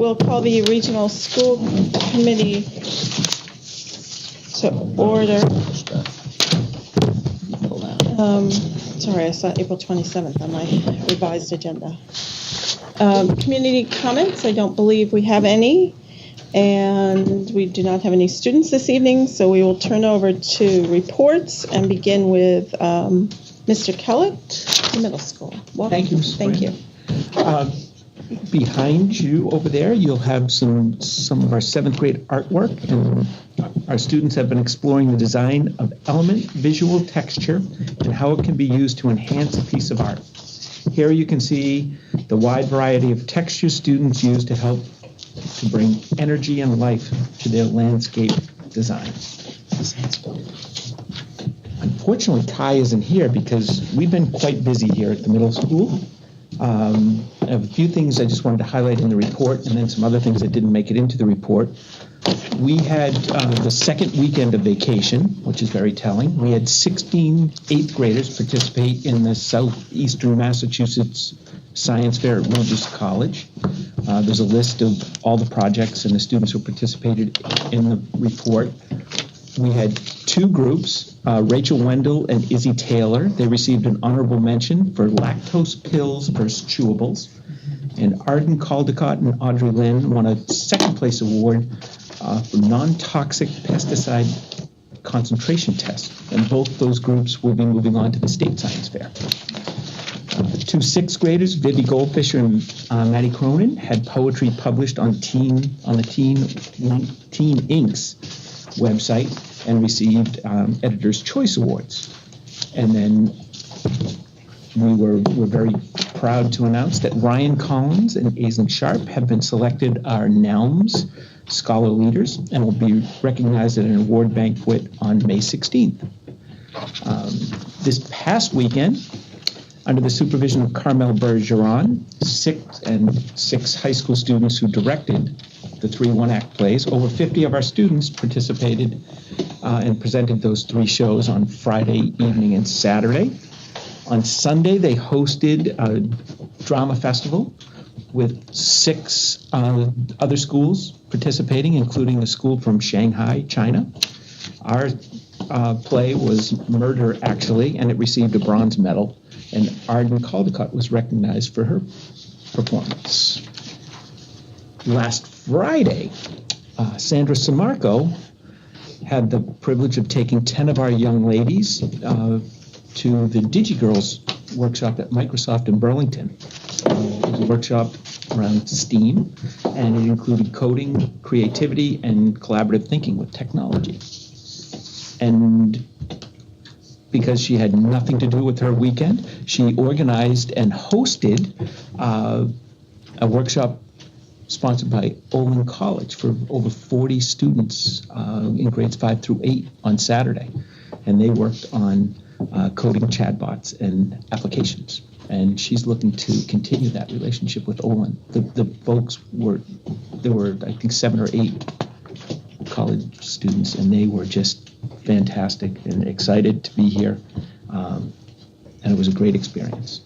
we'll call the Regional School Committee to order. Sorry, I saw April 27th on my revised agenda. Community comments, I don't believe we have any. And we do not have any students this evening, so we will turn over to reports and begin with Mr. Kellett, the middle school. Welcome. Thank you, Ms. Thank you. Behind you over there, you'll have some of our 7th grade artwork, and our students have been exploring the design of element, visual texture, and how it can be used to enhance a piece of art. Here you can see the wide variety of textures students use to help to bring energy and life to their landscape design. Unfortunately, Kai isn't here because we've been quite busy here at the middle school. I have a few things I just wanted to highlight in the report, and then some other things that didn't make it into the report. We had the second weekend of vacation, which is very telling. We had 16 8th graders participate in the Southeastern Massachusetts Science Fair at Rogers College. There's a list of all the projects and the students who participated in the report. We had 2 groups, Rachel Wendell and Izzy Taylor. They received an honorable mention for lactose pills versus chewables. And Arden Caldecott and Audrey Lynn won a 2nd place award for non-toxic pesticide concentration test. And both those groups will be moving on to the state science fair. 2 6th graders, Vivi Goldfisher and Maddie Cronin, had poetry published on the Teen Inks website and received Editor's Choice Awards. And then we're very proud to announce that Ryan Collins and Aislinn Sharp have been selected our NELMS Scholar Leaders and will be recognized at an award banquet on May 16th. This past weekend, under the supervision of Carmel Bergeron, 6 high school students who directed the 3 one-act plays, over 50 of our students participated and presented those 3 shows on Friday evening and Saturday. On Sunday, they hosted a drama festival with 6 other schools participating, including a school from Shanghai, China. Our play was Murder, Actually, and it received a bronze medal. And Arden Caldecott was recognized for her performance. Last Friday, Sandra Samarco had the privilege of taking 10 of our young ladies to the DigiGirls workshop at Microsoft in Burlington. It was a workshop around STEAM, and it included coding, creativity, and collaborative thinking with technology. And because she had nothing to do with her weekend, she organized and hosted a workshop sponsored by Olin College for over 40 students in grades 5 through 8 on Saturday. And they worked on coding chatbots and applications. And she's looking to continue that relationship with Olin. The folks there were, I think, 7 or 8 college students, and they were just fantastic and excited to be here. And it was a great experience.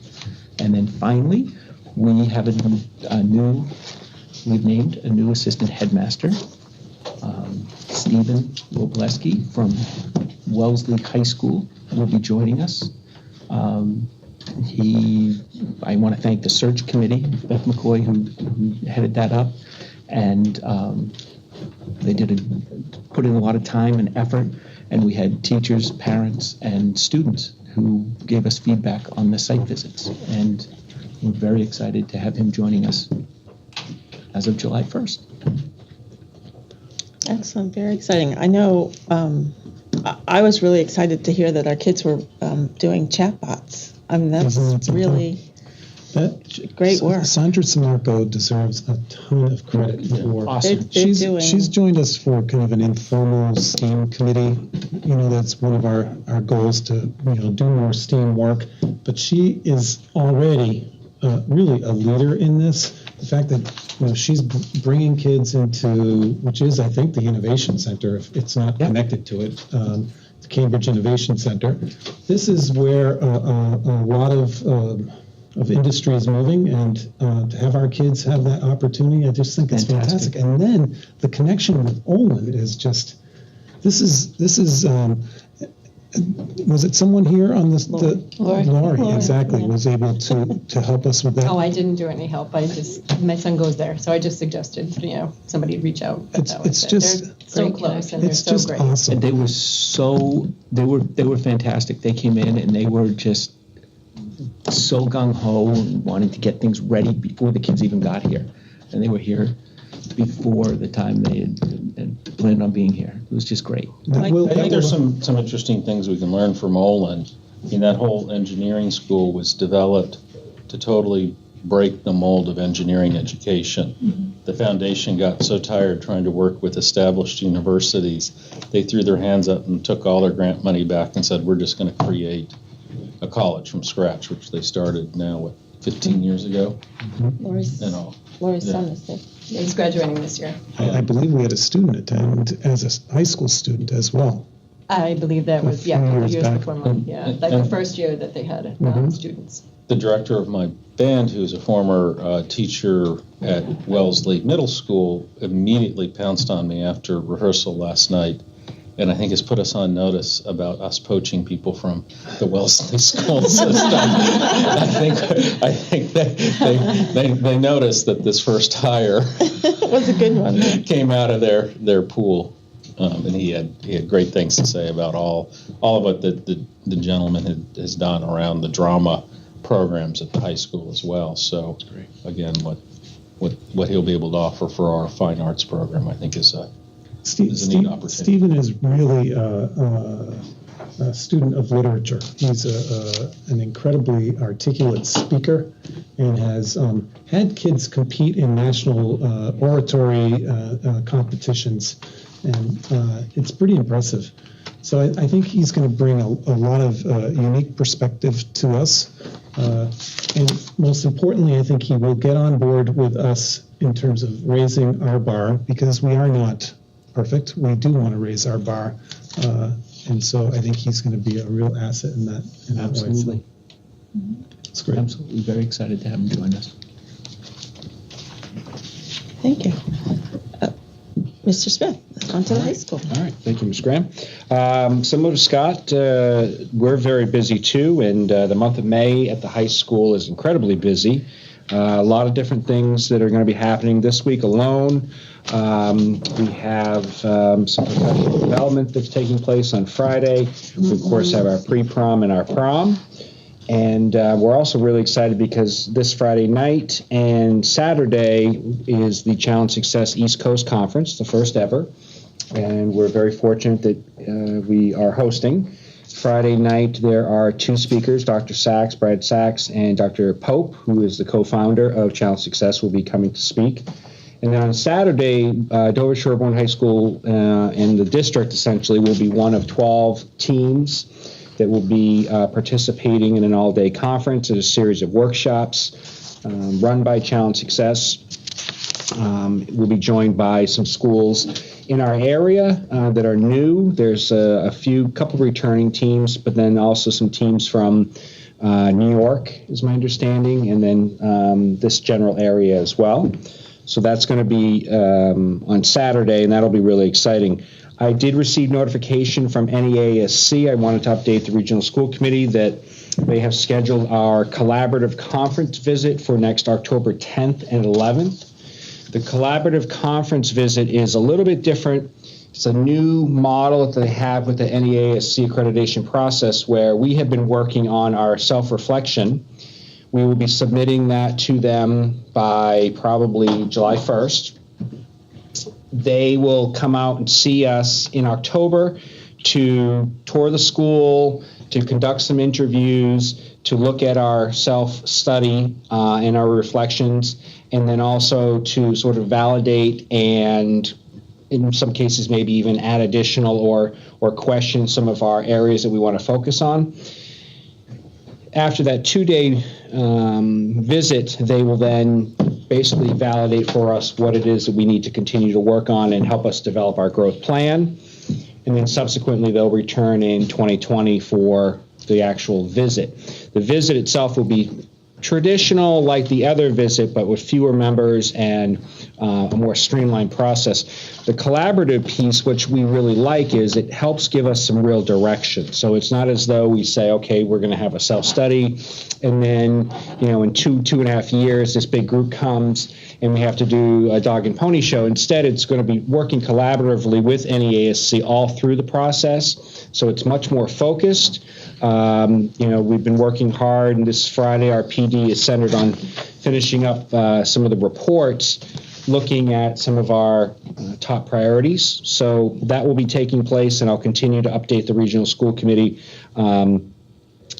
And then finally, we have we've named a new assistant headmaster, Stephen Robleski from Wellesley High School will be joining us. I want to thank the search committee, Beth McCoy, who headed that up, and they put in a lot of time and effort, and we had teachers, parents, and students who gave us feedback on the site visits, and we're very excited to have him joining us as of July 1st. Excellent, very exciting. I know I was really excited to hear that our kids were doing chatbots. I mean, that's really great work. Sandra Samarco deserves a ton of credit for. Awesome. She's joined us for kind of an informal STEAM committee. You know, that's one of our goals to do more STEAM work. But she is already really a leader in this. The fact that she's bringing kids into, which is, I think, the Innovation Center, if it's not connected to it, the Cambridge Innovation Center. This is where a lot of industries moving, and to have our kids have that opportunity, I just think it's fantastic. And then the connection with Olin is just, this is was it someone here on this? Lori, exactly, was able to help us with that. Oh, I didn't do any help. My son goes there, so I just suggested, somebody reach out. It's just they're so close, and it's they're so just great. awesome. And they were fantastic. They came in and they were just so gung-ho and wanting to get things ready before the kids even got here. And they were here before the time they had planned on being here. It was just great. I think there's some interesting things we can learn from Olin. That whole engineering school was developed to totally break the mold of engineering education. Mm-hmm. The foundation got so tired trying to work with established universities, they threw their hands up and took all their grant money back and said, we're just going to create a college from scratch, which they started now, 15 years ago? Mm-hmm. Lori's son is there. He's graduating this year. I believe we had a student attend as a high school student as well. I believe that was, a couple years back. before mine. Yeah, like the first year that they had students. The director of my band, who's a former teacher at Wellesley Middle School, immediately pounced on me after rehearsal last night, and I think has put us on notice about us poaching people from the Wellesley school system. I think they noticed that this first hire was a good one. Came out of their pool, and he had great things to say about all of what the gentleman has done around the drama programs at the high school as well. So again, what he'll be able to offer for our fine arts program, I think is a neat opportunity. Stephen is really a student of literature. He's an incredibly articulate speaker and has had kids compete in national oratory competitions, and it's pretty impressive. So I think he's going to bring a lot of unique perspective to us. And most importantly, I think he will get on board with us in terms of raising our bar, because we are not perfect. We do want to raise our bar. And so I think he's going to be a real asset in that Absolutely. way. It's great. Absolutely. Very excited to have him join us. Thank you. Mr. Smith, on to the high school. All right, thank you, Ms. Graham. Similar to Scott, we're very busy too, and the month of May at the high school is incredibly busy. A lot of different things that are going to be happening this week alone. We have some professional development that's taking place on Friday. We, of course, have our pre-prom and our prom. And we're also really excited because this Friday night and Saturday is the Challenge Success East Coast Conference, the first ever. And we're very fortunate that we are hosting. Friday night, there are two speakers, Dr. Sachs, Brad Sachs, and Dr. Pope, who is the co-founder of Challenge Success, will be coming to speak. And then on Saturday, Dover Sherborn High School and the district essentially will be one of 12 teams that will be participating in an all-day conference and a series of workshops run by Challenge Success. We'll be joined by some schools in our area that are new. There's a couple returning teams, but then also some teams from New York, is my understanding, and then this general area as well. So that's going to be on Saturday, and that'll be really exciting. I did receive notification from NEASC. I wanted to update the Regional School Committee that they have scheduled our collaborative conference visit for next October 10th and 11th. The collaborative conference visit is a little bit different. It's a new model that they have with the NEASC accreditation process where we have been working on our self-reflection. We will be submitting that to them by probably July 1st. They will come out and see us in October to tour the school, to conduct some interviews, to look at our self-study and our reflections, and then also to sort of validate and in some cases maybe even add additional or question some of our areas that we want to focus on. After that 2-day visit, they will then basically validate for us what it is that we need to continue to work on and help us develop our growth plan. And then subsequently, they'll return in 2020 for the actual visit. The visit itself will be traditional like the other visit, but with fewer members and a more streamlined process. The collaborative piece, which we really like, is it helps give us some real direction. So it's not as though we say, okay, we're going to have a self-study, and then, in 2.5 years, this big group comes and we have to do a dog and pony show. Instead, it's going to be working collaboratively with NEASC all through the process. So it's much more focused. We've been working hard, and this Friday our PD is centered on finishing up some of the reports, looking at some of our top priorities. So that will be taking place, and I'll continue to update the Regional School Committee.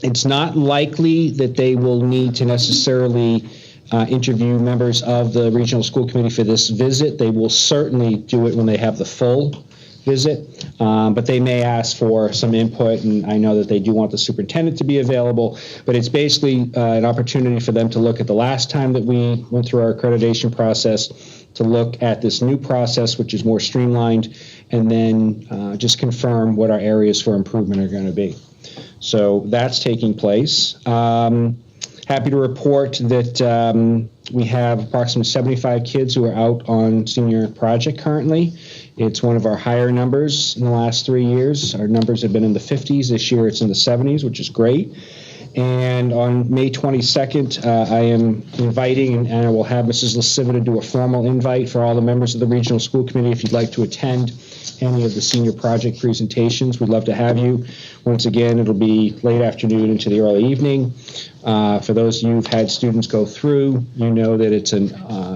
It's not likely that they will need to necessarily interview members of the Regional School Committee for this visit. They will certainly do it when they have the full visit, but they may ask for some input, and I know that they do want the superintendent to be available, but it's basically an opportunity for them to look at the last time that we went through our accreditation process, to look at this new process, which is more streamlined, and then just confirm what our areas for improvement are going to be. So that's taking place. Happy to report that we have approximately 75 kids who are out on senior project currently. It's one of our higher numbers in the last 3 years. Our numbers have been in the 50s. This year it's in the 70s, which is great. And on May 22nd, I am inviting, and I will have Mrs. LaCivita do a formal invite for all the members of the Regional School Committee. If you'd like to attend any of the senior project presentations, we'd love to have you. Once again, it'll be late afternoon into the early evening. For those of you who've had students go through, you know that it's an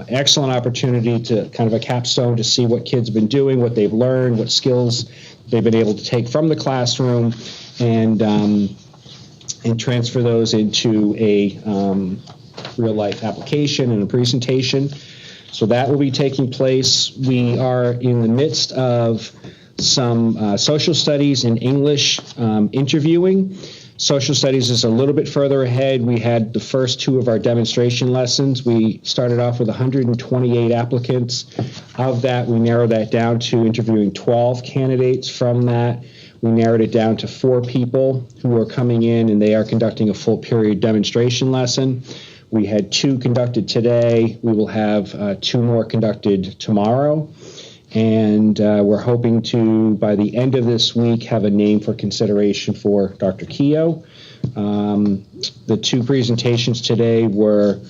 excellent opportunity to kind of a capstone to see what kids have been doing, what they've learned, what skills they've been able to take from the classroom, and transfer those into a real-life application and a presentation. So that will be taking place. We are in the midst of some social studies and English interviewing. Social studies is a little bit further ahead. We had the first 2 of our demonstration lessons. We started off with 128 applicants. Of that, we narrowed that down to interviewing 12 candidates. From that, we narrowed it down to 4 people who are coming in, and they are conducting a full period demonstration lesson. We had 2 conducted today. We will have 2 more conducted tomorrow. And we're hoping to, by the end of this week, have a name for consideration for Dr. Keogh. The 2 presentations today were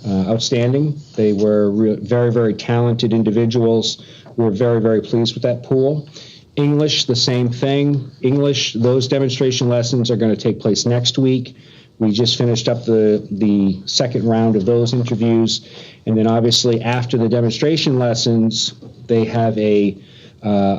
outstanding. They were very, very talented individuals. We're very, very pleased with that pool. English, the same thing. English, those demonstration lessons are going to take place next week. We just finished up the second round of those interviews. And then obviously after the demonstration lessons, they have a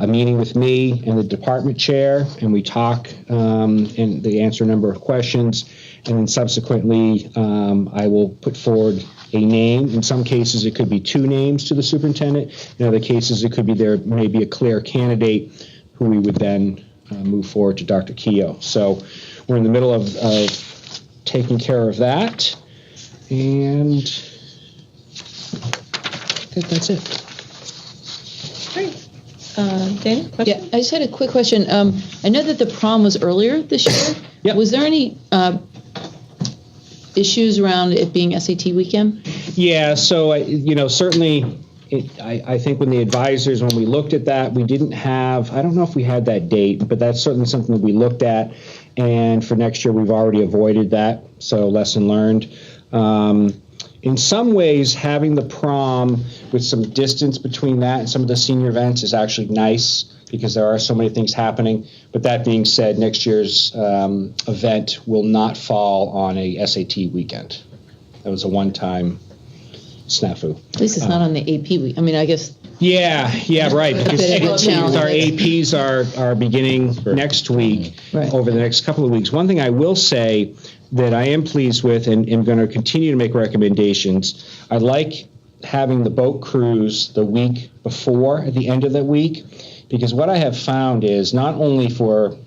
meeting with me and the department chair, and we talk and they answer a number of questions. And then subsequently, I will put forward a name. In some cases, it could be 2 names to the superintendent. In other cases, it could be there may be a clear candidate who we would then move forward to Dr. Keogh. So we're in the middle of taking care of that, and I think that's it. Great. Dana, question? Yeah, I just had a quick question. I know that the prom was earlier this year. Yep. Was there any issues around it being SAT weekend? Yeah, so certainly, I think when the advisors, when we looked at that, we didn't have, I don't know if we had that date, but that's certainly something that we looked at. And for next year, we've already avoided that. So lesson learned. In some ways, having the prom with some distance between that and some of the senior events is actually nice because there are so many things happening. But that being said, next year's event will not fall on a SAT weekend. That was a one-time snafu. At least it's not on the AP week. I mean, I guess. Yeah, right. Because bit of a challenge. our APs are beginning next week, Right. over the next couple of weeks. One thing I will say that I am pleased with and am going to continue to make recommendations, I like having the boat cruise the week before, at the end of the week, because what I have found is not only for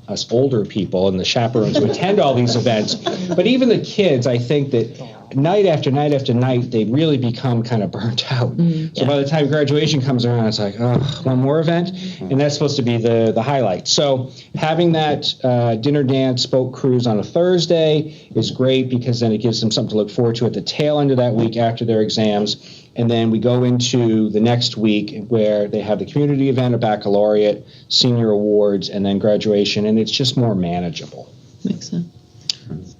us older people and the chaperones who attend all these events, but even the kids, I think that night after night after night, they really become kind of burnt out. So by the time graduation comes around, it's like, oh, one more event? And that's supposed to be the highlight. So having that dinner dance boat cruise on a Thursday is great because then it gives them something to look forward to at the tail end of that week after their exams. And then we go into the next week where they have the community event, a baccalaureate, senior awards, and then graduation, and it's just more manageable. Makes sense.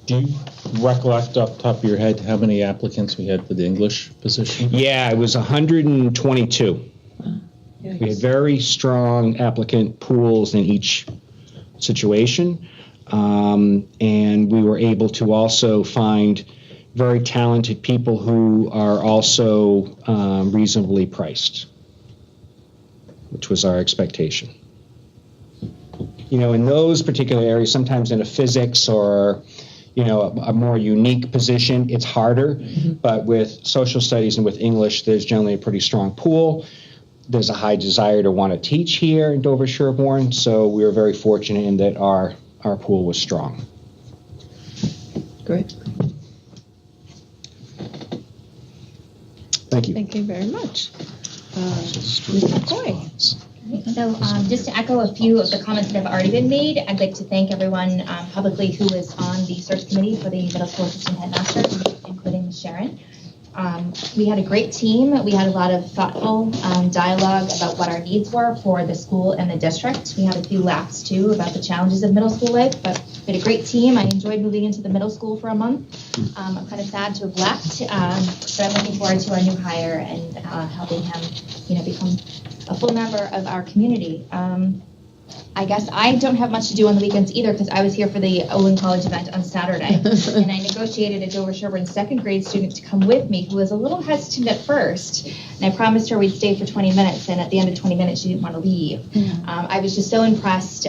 Do you recollect off the top of your head how many applicants we had for the English position? Yeah, it was 122. We had very strong applicant pools in each situation, and we were able to also find very talented people who are also reasonably priced, which was our expectation. You know, in those particular areas, sometimes in a physics or, you know, a more unique position, it's harder. But with social studies and with English, there's generally a pretty strong pool. There's a high desire to want to teach here in Dover Sherborn, so we were very fortunate in that our pool was strong. Great. Thank you. Thank you very much. Ms. McCoy. So just to echo a few of the comments that have already been made, I'd like to thank everyone publicly who was on the search committee for the middle school assistant headmaster, including Ms. Sharon. We had a great team. We had a lot of thoughtful dialogue about what our needs were for the school and the district. We had a few laughs too about the challenges of middle school life, but we had a great team. I enjoyed moving into the middle school for a month. I'm kind of sad to have left, but I'm looking forward to our new hire and helping him, you know, become a full member of our community. I guess I don't have much to do on the weekends either because I was here for the Olin College event on Saturday. And I negotiated a Dover Sherborn second grade student to come with me who was a little hesitant at first. And I promised her we'd stay for 20 minutes. And at the end of 20 minutes, she didn't want to leave. I was just so impressed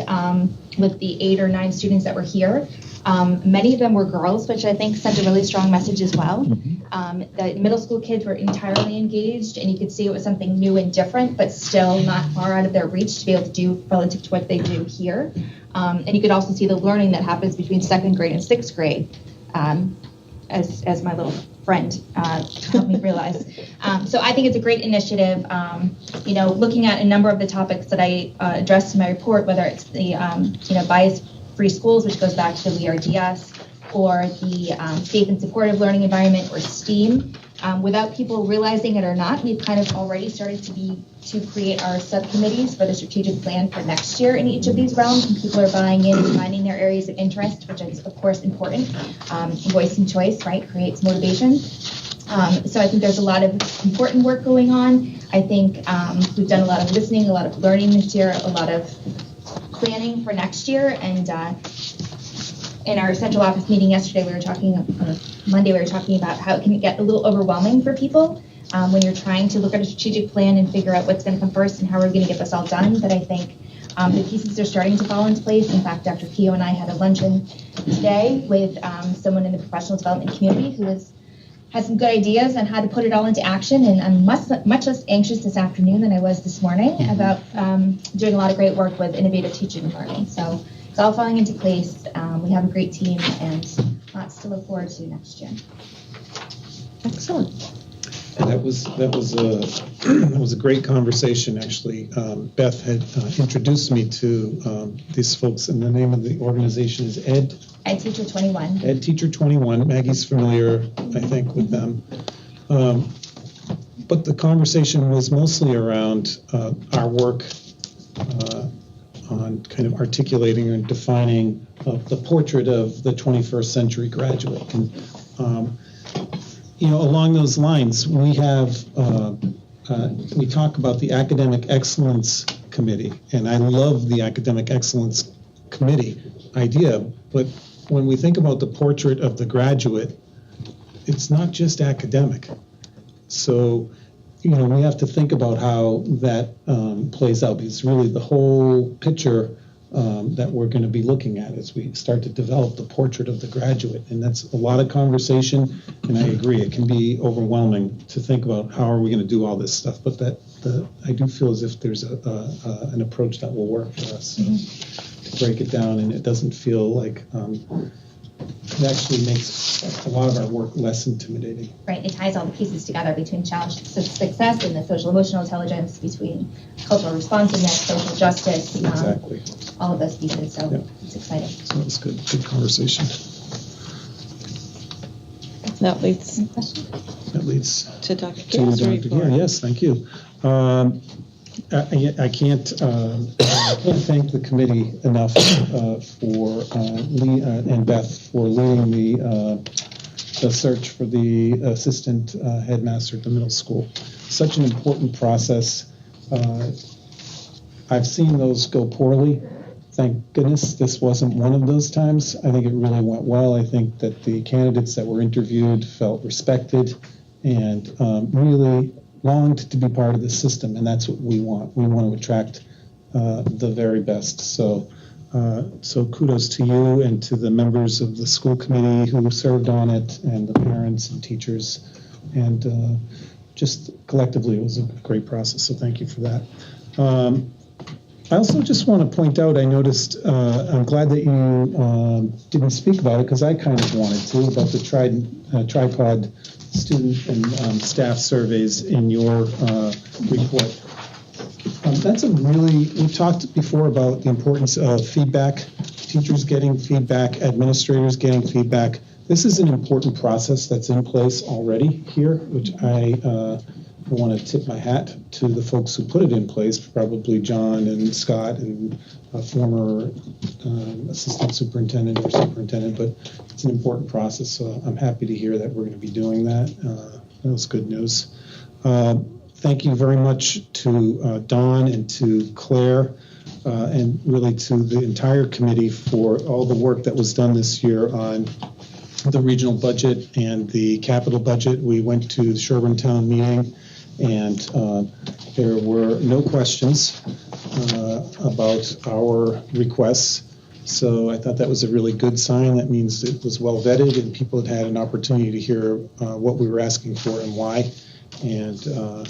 with the 8 or 9 students that were here. Many of them were girls, which I think sent a really strong message as well. The middle school kids were entirely engaged, and you could see it was something new and different, but still not far out of their reach to be able to do relative to what they do here. And you could also see the learning that happens between second grade and sixth grade, as my little friend helped me realize. So I think it's a great initiative. You know, looking at a number of the topics that I addressed in my report, whether it's the you know, bias-free schools, which goes back to the WeRDS, or the safe and supportive learning environment, or STEAM. Without people realizing it or not, we've kind of already started to create our subcommittees for the strategic plan for next year in each of these realms, and people are buying in and finding their areas of interest, which is of course important. Voice and choice, right, creates motivation. So I think there's a lot of important work going on. I think we've done a lot of listening, a lot of learning this year, a lot of planning for next year, and in our central office meeting yesterday, we were talking, on Monday, we were talking about how it can get a little overwhelming for people when you're trying to look at a strategic plan and figure out what's going to come first and how we're going to get this all done. But I think the pieces are starting to fall into place. In fact, Dr. Keogh and I had a luncheon today with someone in the professional development community who has some good ideas on how to put it all into action. And I'm much less anxious this afternoon than I was this morning about doing a lot of great work with innovative teaching and learning. So it's all falling into place. We have a great team and lots to look forward to next year. Excellent. And that was a great conversation, actually. Beth had introduced me to these folks, and the name of the organization is Ed Teacher 21. Ed Teacher 21. Maggie's familiar, I think, with them. But the conversation was mostly around our work on kind of articulating and defining the portrait of the 21st century graduate. And, you know, along those lines, we have, we talk about the Academic Excellence Committee, and I love the Academic Excellence Committee idea, but when we think about the portrait of the graduate, it's not just academic. So, you know, we have to think about how that plays out. It's really the whole picture that we're going to be looking at as we start to develop the portrait of the graduate. And that's a lot of conversation, and I agree, it can be overwhelming to think about how are we going to do all this stuff. But I do feel as if there's an approach that will work for us to break it down, and it doesn't feel like it actually makes a lot of our work less intimidating. Right, it ties all the pieces together between challenge success and the social emotional intelligence, between cultural responsiveness, social justice, Exactly. all of those pieces. So Yeah. it's exciting. So that was good conversation. That leads Any questions? That leads to Dr. to Gare's Dr. report. Gere. Yes, thank you. I can't thank the committee enough for Lee and Beth for leading the search for the assistant headmaster at the middle school. Such an important process. I've seen those go poorly. Thank goodness this wasn't one of those times. I think it really went well. I think that the candidates that were interviewed felt respected and really longed to be part of the system, and that's what we want. We want to attract the very best. So kudos to you and to the members of the school committee who served on it, and the parents and teachers, and just collectively it was a great process. So thank you for that. I also just want to point out, I noticed, I'm glad that you didn't speak about it, because I kind of wanted to, about the tripod student and staff surveys in your report. That's a really, we've talked before about the importance of feedback, teachers getting feedback, administrators getting feedback. This is an important process that's in place already here, which I want to tip my hat to the folks who put it in place, probably John and Scott and a former assistant superintendent or superintendent, but it's an important process. So I'm happy to hear that we're going to be doing that. That was good news. Thank you very much to Dawn and to Claire and really to the entire committee for all the work that was done this year on the regional budget and the capital budget. We went to the Sherborn town meeting, and there were no questions about our requests. So I thought that was a really good sign. That means it was well vetted and people had an opportunity to hear what we were asking for and why. And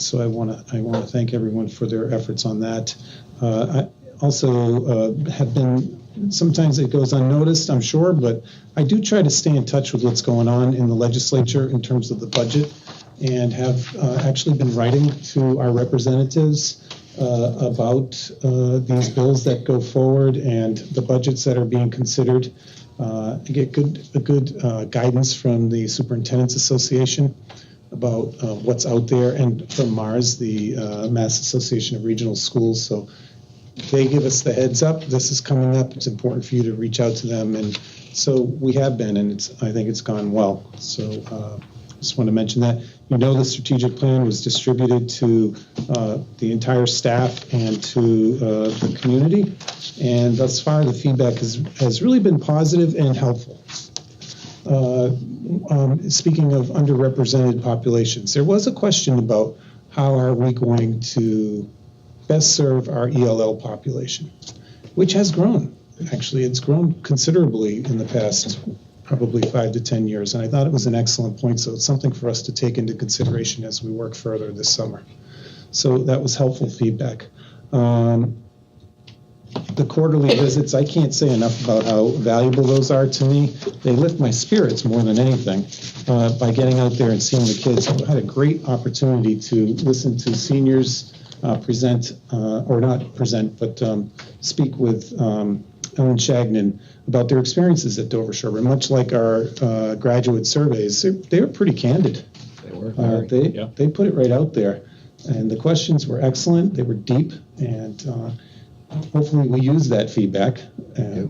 so I want to thank everyone for their efforts on that. I also have been, sometimes it goes unnoticed, I'm sure, but I do try to stay in touch with what's going on in the legislature in terms of the budget, and have actually been writing to our representatives about these bills that go forward and the budgets that are being considered. I get good guidance from the Superintendent's Association about what's out there, and from MARS, the Mass Association of Regional Schools. So they give us the heads up. This is coming up. It's important for you to reach out to them, and so we have been, and I think it's gone well. So just want to mention that. You know, the strategic plan was distributed to the entire staff and to the community, and thus far the feedback has really been positive and helpful. Speaking of underrepresented populations, there was a question about how are we going to best serve our ELL population, which has grown. Actually, it's grown considerably in the past probably 5 to 10 years, and I thought it was an excellent point, so it's something for us to take into consideration as we work further this summer. So that was helpful feedback. The quarterly visits, I can't say enough about how valuable those are to me. They lift my spirits more than anything by getting out there and seeing the kids. I had a great opportunity to listen to seniors present, or not present, but speak with Ellen Shagnon about their experiences at Dover Sherborn. Much like our graduate surveys, they were pretty candid. They were. They put it right out there. And the questions were excellent. They were deep, and hopefully we use that feedback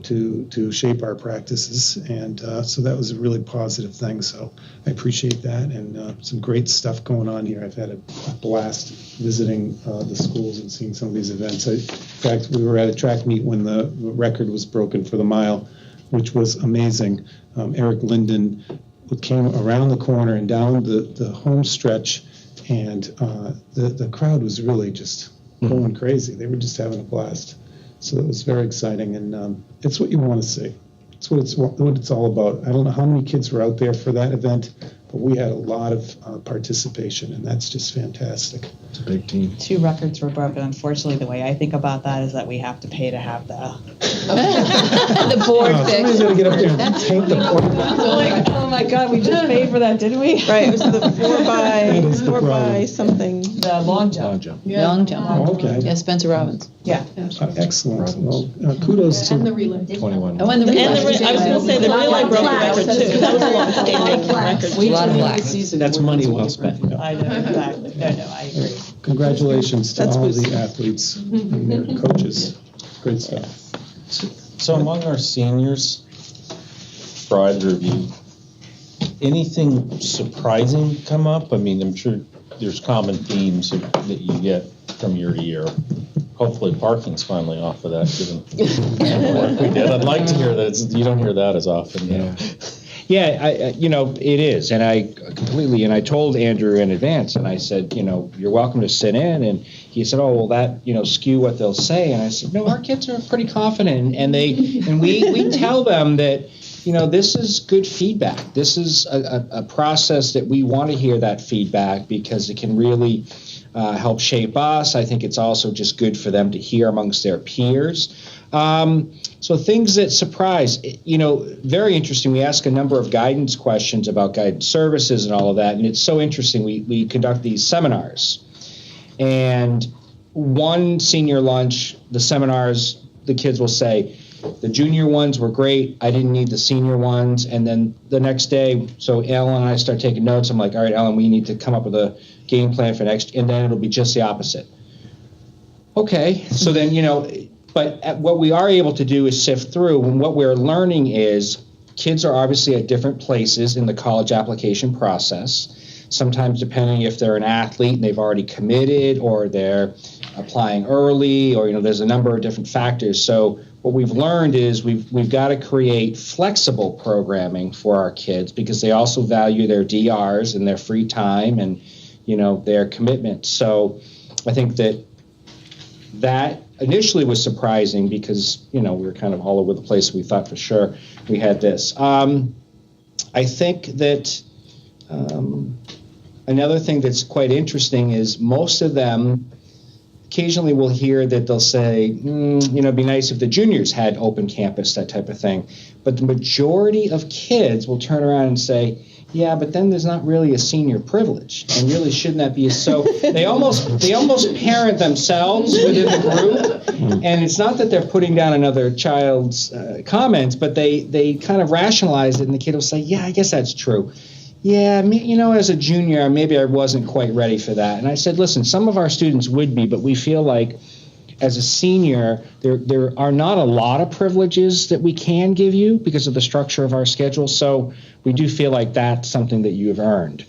to shape our practices. And so that was a really positive thing. So I appreciate that, and some great stuff going on here. I've had a blast visiting the schools and seeing some of these events. In fact, we were at a track meet when the record was broken for the mile, which was amazing. Eric Linden came around the corner and down the home stretch, and the crowd was really just going crazy. They were just having a blast. So it was very exciting, and it's what you want to see. It's what it's all about. I don't know how many kids were out there for that event, but we had a lot of participation, and that's just fantastic. It's a big team. 2 records were broken. Unfortunately, the way I think about that is that we have to pay to have the board Somebody's fixed. got to get up there and paint the board. like, oh my God, we just paid for that, didn't we? Right, it was the 4 is the by problem. something. The long jump. Long jump. Long jump. Oh, okay. Yeah, Spencer Robbins. Yeah. Excellent. Well, kudos to. 21. Oh, and the And relay. I was going to say the relay broke the record too. That was a long-standing record. A lot of black. That's money well spent. I know, exactly. No, I agree. Congratulations to That's all boosting. the athletes and their coaches. Great stuff. So among our seniors, for either of you, anything surprising come up? I mean, I'm sure there's common themes that you get from year to year. Hopefully parking's finally off of that, given the work we did. I'd like to hear that. You don't hear that as often. Yeah. Yeah, it is, and I told Andrew in advance, and I said, you're welcome to sit in, and he said, oh, well, that, skew what they'll say, and I said, no, our kids are pretty confident, and we tell them that, this is good feedback. This is a process that we want to hear that feedback because it can really help shape us. I think it's also just good for them to hear amongst their peers. So things that surprise, very interesting. We ask a number of guidance questions about guidance services and all of that, and it's so interesting. We conduct these seminars, and one senior lunch, the seminars, the kids will say, the junior ones were great. I didn't need the senior ones. And then the next day, so Ellen and I start taking notes. I'm like, all right, Ellen, we need to come up with a game plan for next, and then it'll be just the opposite. Okay, so then, but what we are able to do is sift through, and what we're learning is kids are obviously at different places in the college application process, sometimes depending if they're an athlete and they've already committed, or they're applying early, or, there's a number of different factors. So what we've learned is we've got to create flexible programming for our kids because they also value their DRs and their free time and, their commitment. So I think that initially was surprising because, we were kind of all over the place. We thought for sure we had this. I think that another thing that's quite interesting is most of them, occasionally we'll hear that they'll say, it'd be nice if the juniors had open campus, that type of thing. But the majority of kids will turn around and say, yeah, but then there's not really a senior privilege, and really shouldn't that be so? They almost parent themselves within the group, and it's not that they're putting down another child's comments, but they kind of rationalize it, and the kid will say, yeah, I guess that's true. Yeah, as a junior, maybe I wasn't quite ready for that. And I said, listen, some of our students would be, but we feel like as a senior, there are not a lot of privileges that we can give you because of the structure of our schedule. So we do feel like that's something that you have earned.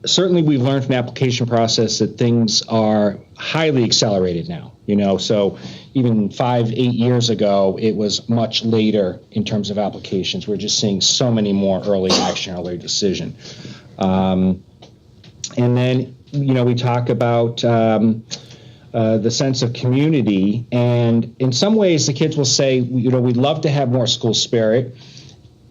Certainly we've learned from the application process that things are highly accelerated now. So even 5-8 years ago, it was much later in terms of applications. We're just seeing so many more early action, early decision. And then, we talk about the sense of community. And in some ways, the kids will say, we'd love to have more school spirit.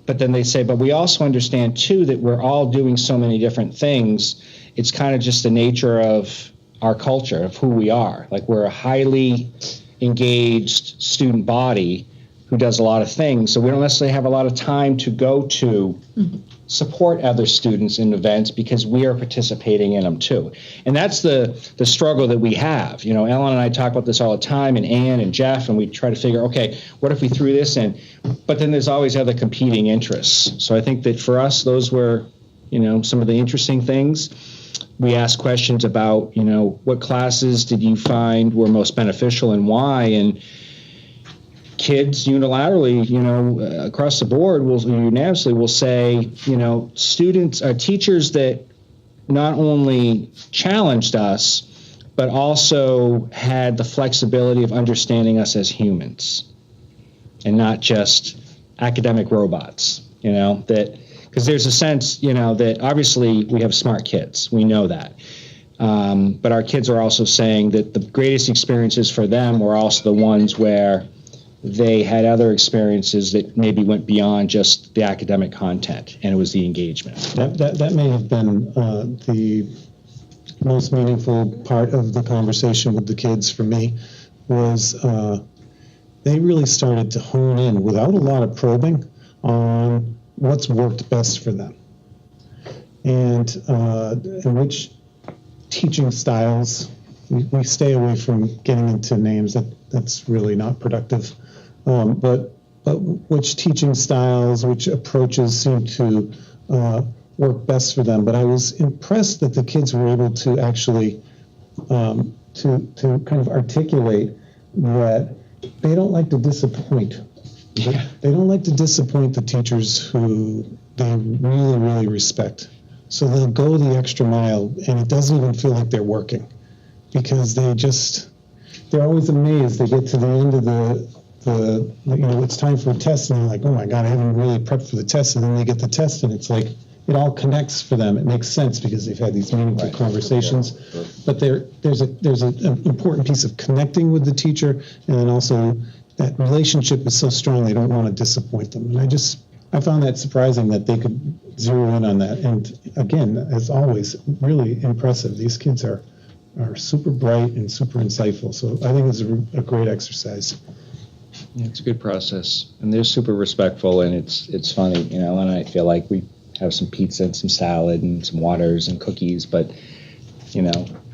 But then they say, but we also understand, too, that we're all doing so many different things. It's kind of just the nature of our culture, of who we are. Like, we're a highly engaged student body who does a lot of things. So we don't necessarily have a lot of time to go to support other students in events because we are participating in them, too. And that's the struggle that we have. Ellen and I talk about this all the time, and Ann and Jeff, and we try to figure, okay, what if we threw this in? But then there's always other competing interests. So I think that for us, those were, some of the interesting things. We asked questions about, what classes did you find were most beneficial and why? And kids unilaterally, across the board, unanimously will say, students, teachers that not only challenged us, but also had the flexibility of understanding us as humans and not just academic robots, because there's a sense, that obviously we have smart kids. We know that. But our kids are also saying that the greatest experiences for them were also the ones where they had other experiences that maybe went beyond just the academic content, and it was the engagement. That may have been the most meaningful part of the conversation with the kids for me, was they really started to hone in without a lot of probing on what's worked best for them, and which teaching styles. We stay away from getting into names. That's really not productive. But which teaching styles, which approaches seem to work best for them. But I was impressed that the kids were able to actually to kind of articulate that they don't like to disappoint. Yeah. They don't like to disappoint the teachers who they really, really respect. So they'll go the extra mile, and it doesn't even feel like they're working, because they're always amazed. They get to the end of it's time for a test, and they're like, oh my God, I haven't really prepped for the test. And then they get the test, and it's like, it all connects for them. It makes sense because they've had these meaningful conversations. Sure. But there's an important piece of connecting with the teacher, and then also that relationship is so strong they don't want to disappoint them. And I found that surprising that they could zero in on that. And again, as always, really impressive. These kids are super bright and super insightful. So I think it's a great exercise. Yeah, it's a good process, and they're super respectful, and it's funny, and I feel like we have some pizza and some salad and some waters and cookies, but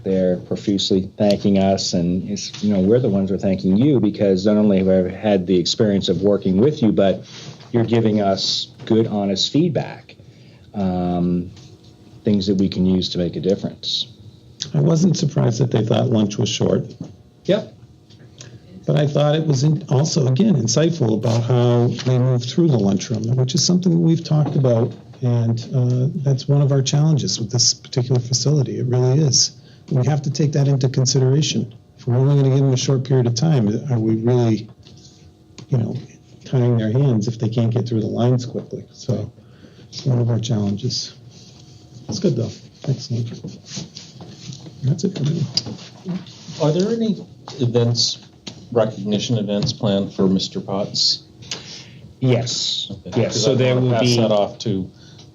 they're profusely thanking us, and we're the ones who are thanking you, because not only have I had the experience of working with you, but you're giving us good, honest feedback, things that we can use to make a difference. I wasn't surprised that they thought lunch was short. Yep. But I thought it was also, again, insightful about how they move through the lunchroom, which is something we've talked about, and that's one of our challenges with this particular facility. It really is. We have to take that into consideration. If we're only going to give them a short period of time, are we really, tying their hands if they can't get through the lines quickly? So it's one of our challenges. It's good, though. Excellent. That's it for me. Are there any recognition events planned for Mr. Potts? Yes. Okay. Yes. So there will pass be. that off to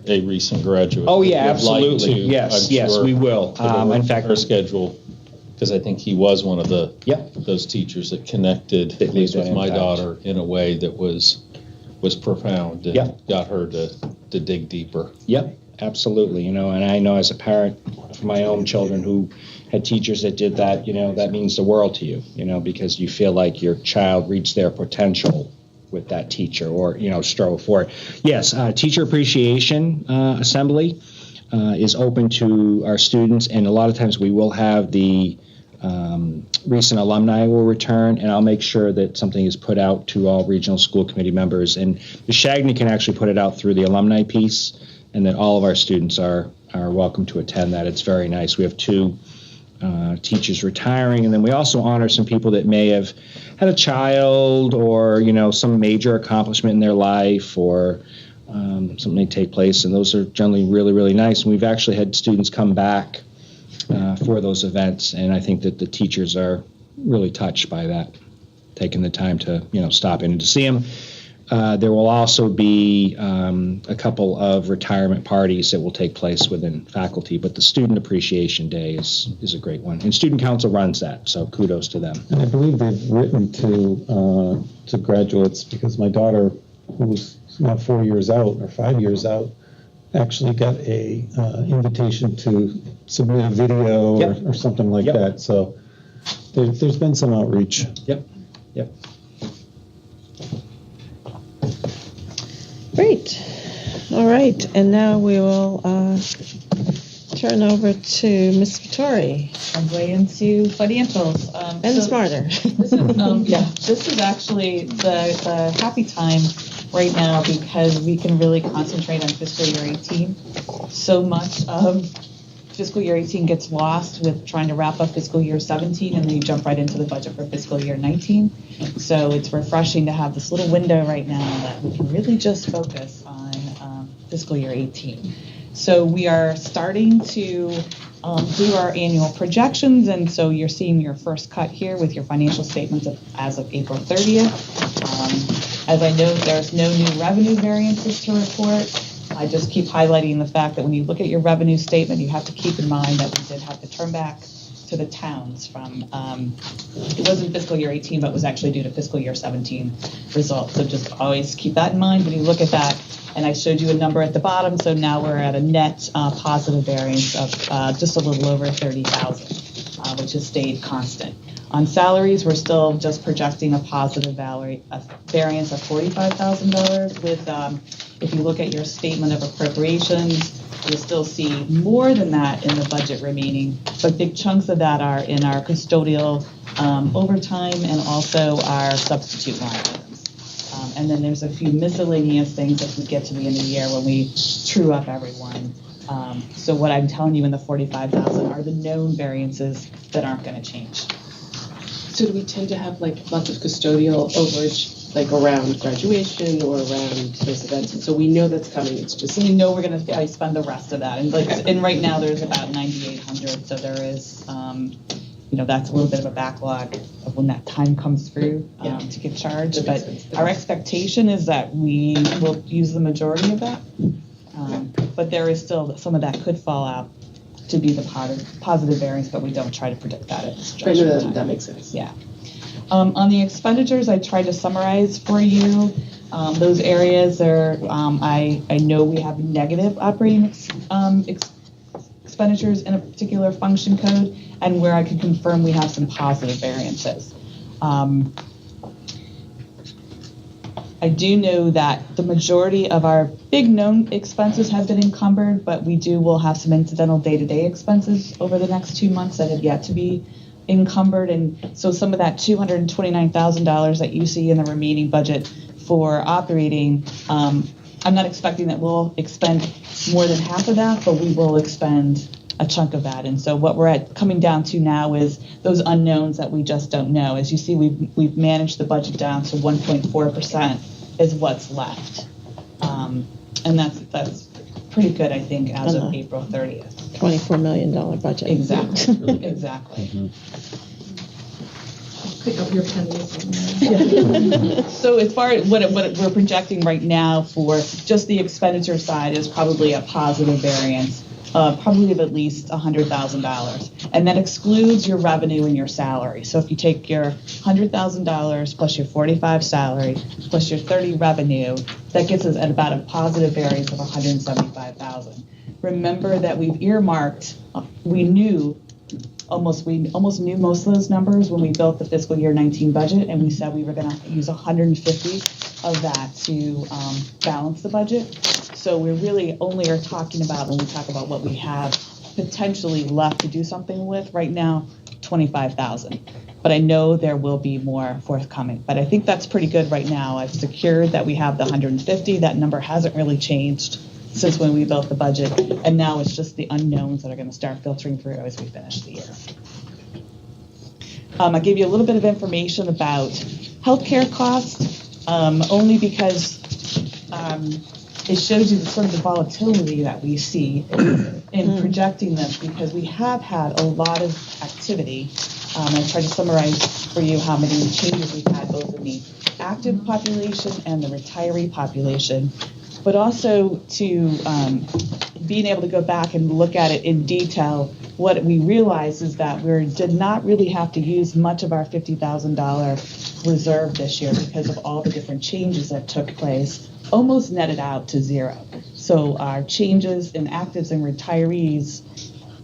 a recent graduate. Oh yeah, Would like absolutely. to, Yes, I'm yes, sure, we will. In fact, our schedule, because I think he was one of those teachers that connected, That at least made with that my impact. daughter, in a way that was profound and got her to dig deeper. Yep, absolutely. And I know as a parent of my own children who had teachers that did that, that means the world to you, because you feel like your child reached their potential with that teacher, or, strove for it. Yes, Teacher Appreciation Assembly is open to our students, and a lot of times we will have the recent alumni will return, and I'll make sure that something is put out to all regional school committee members, and the Shagny can actually put it out through the alumni piece, and that all of our students are welcome to attend that. It's very nice. We have 2 teachers retiring, and then we also honor some people that may have had a child, or some major accomplishment in their life, or something may take place, and those are generally really, really nice. And we've actually had students come back for those events, and I think that the teachers are really touched by that, taking the time to stop in and to see them. There will also be a couple of retirement parties that will take place within faculty, but the Student Appreciation Day is a great one. And Student Council runs that, so kudos to them. And I believe they've written to graduates, because my daughter, who was now 4 years out or 5 years out, actually got a invitation to submit a video or something like that. So there's been some outreach. Yep. Great. All right, and now we will turn over to Ms. Vittori. Segue into financials. And smarter. This is actually the happy time right now, because we can really concentrate on fiscal year 18. So much of fiscal year 18 gets lost with trying to wrap up fiscal year 17, and then you jump right into the budget for fiscal year 19. So it's refreshing to have this little window right now that we can really just focus on fiscal year 18. So we are starting to do our annual projections, and so you're seeing your first cut here with your financial statements as of April 30th. As I know, there's no new revenue variances to report. I just keep highlighting the fact that when you look at your revenue statement, you have to keep in mind that we did have to turn back to the towns from, it wasn't fiscal year 18, but was actually due to fiscal year 17 results. So just always keep that in mind when you look at that. And I showed you a number at the bottom, so now we're at a net positive variance of just a little over 30,000, which has stayed constant. On salaries, we're still just projecting a positive variance of $45,000 with, if you look at your statement of appropriations, you'll still see more than that in the budget remaining, but big chunks of that are in our custodial overtime and also our substitute line items. And then there's a few miscellaneous things as we get to the end of the year when we true up everyone. So what I'm telling you in the 45,000 are the known variances that aren't going to change. So do we tend to have like lots of custodial overage, like around graduation or around those events? And so we know that's coming. It's just we know we're going to spend the rest of that, and right now there's about 9,800. So there is, that's a little bit of a backlog of when that time comes through to get charged. But our expectation is that we will use the majority of that. But there is still some of that could fall out to be the positive variance, but we don't try to predict that at this juncture. That makes sense. Yeah. On the expenditures, I tried to summarize for you those areas. I know we have negative operating expenditures in a particular function code, and where I can confirm we have some positive variances. I do know that the majority of our big known expenses have been encumbered, but will have some incidental day-to-day expenses over the next 2 months that have yet to be encumbered. And so some of that $229,000 that you see in the remaining budget for operating, I'm not expecting that we'll expend more than half of that, but we will expend a chunk of that. And so what we're coming down to now is those unknowns that we just don't know. As you see, we've managed the budget down to 1.4% is what's left. And that's pretty good, I think, as of April 30th. $24 million budget. Exactly. Exactly. Pick up your pennies. So as far as what we're projecting right now for just the expenditure side is probably a positive variance. Probably of at least $100,000. And that excludes your revenue and your salary. So if you take your $100,000 plus your 45 salary plus your 30 revenue, that gets us at about a positive variance of $175,000. Remember that we've earmarked, we almost knew most of those numbers when we built the fiscal year 19 budget, and we said we were going to use 150 of that to balance the budget. So we really only are talking about, when we talk about what we have potentially left to do something with right now, 25,000. But I know there will be more forthcoming. But I think that's pretty good right now. I've secured that we have the 150. That number hasn't really changed since when we built the budget. And now it's just the unknowns that are going to start filtering through as we finish the year. I gave you a little bit of information about healthcare costs, only because it shows you sort of the volatility that we see in projecting this, because we have had a lot of activity. I tried to summarize for you how many changes we've had both in the active population and the retiree population, but also to being able to go back and look at it in detail. What we realized is that we did not really have to use much of our $50,000 reserve this year because of all the different changes that took place. Almost netted out to zero. So our changes in actives and retirees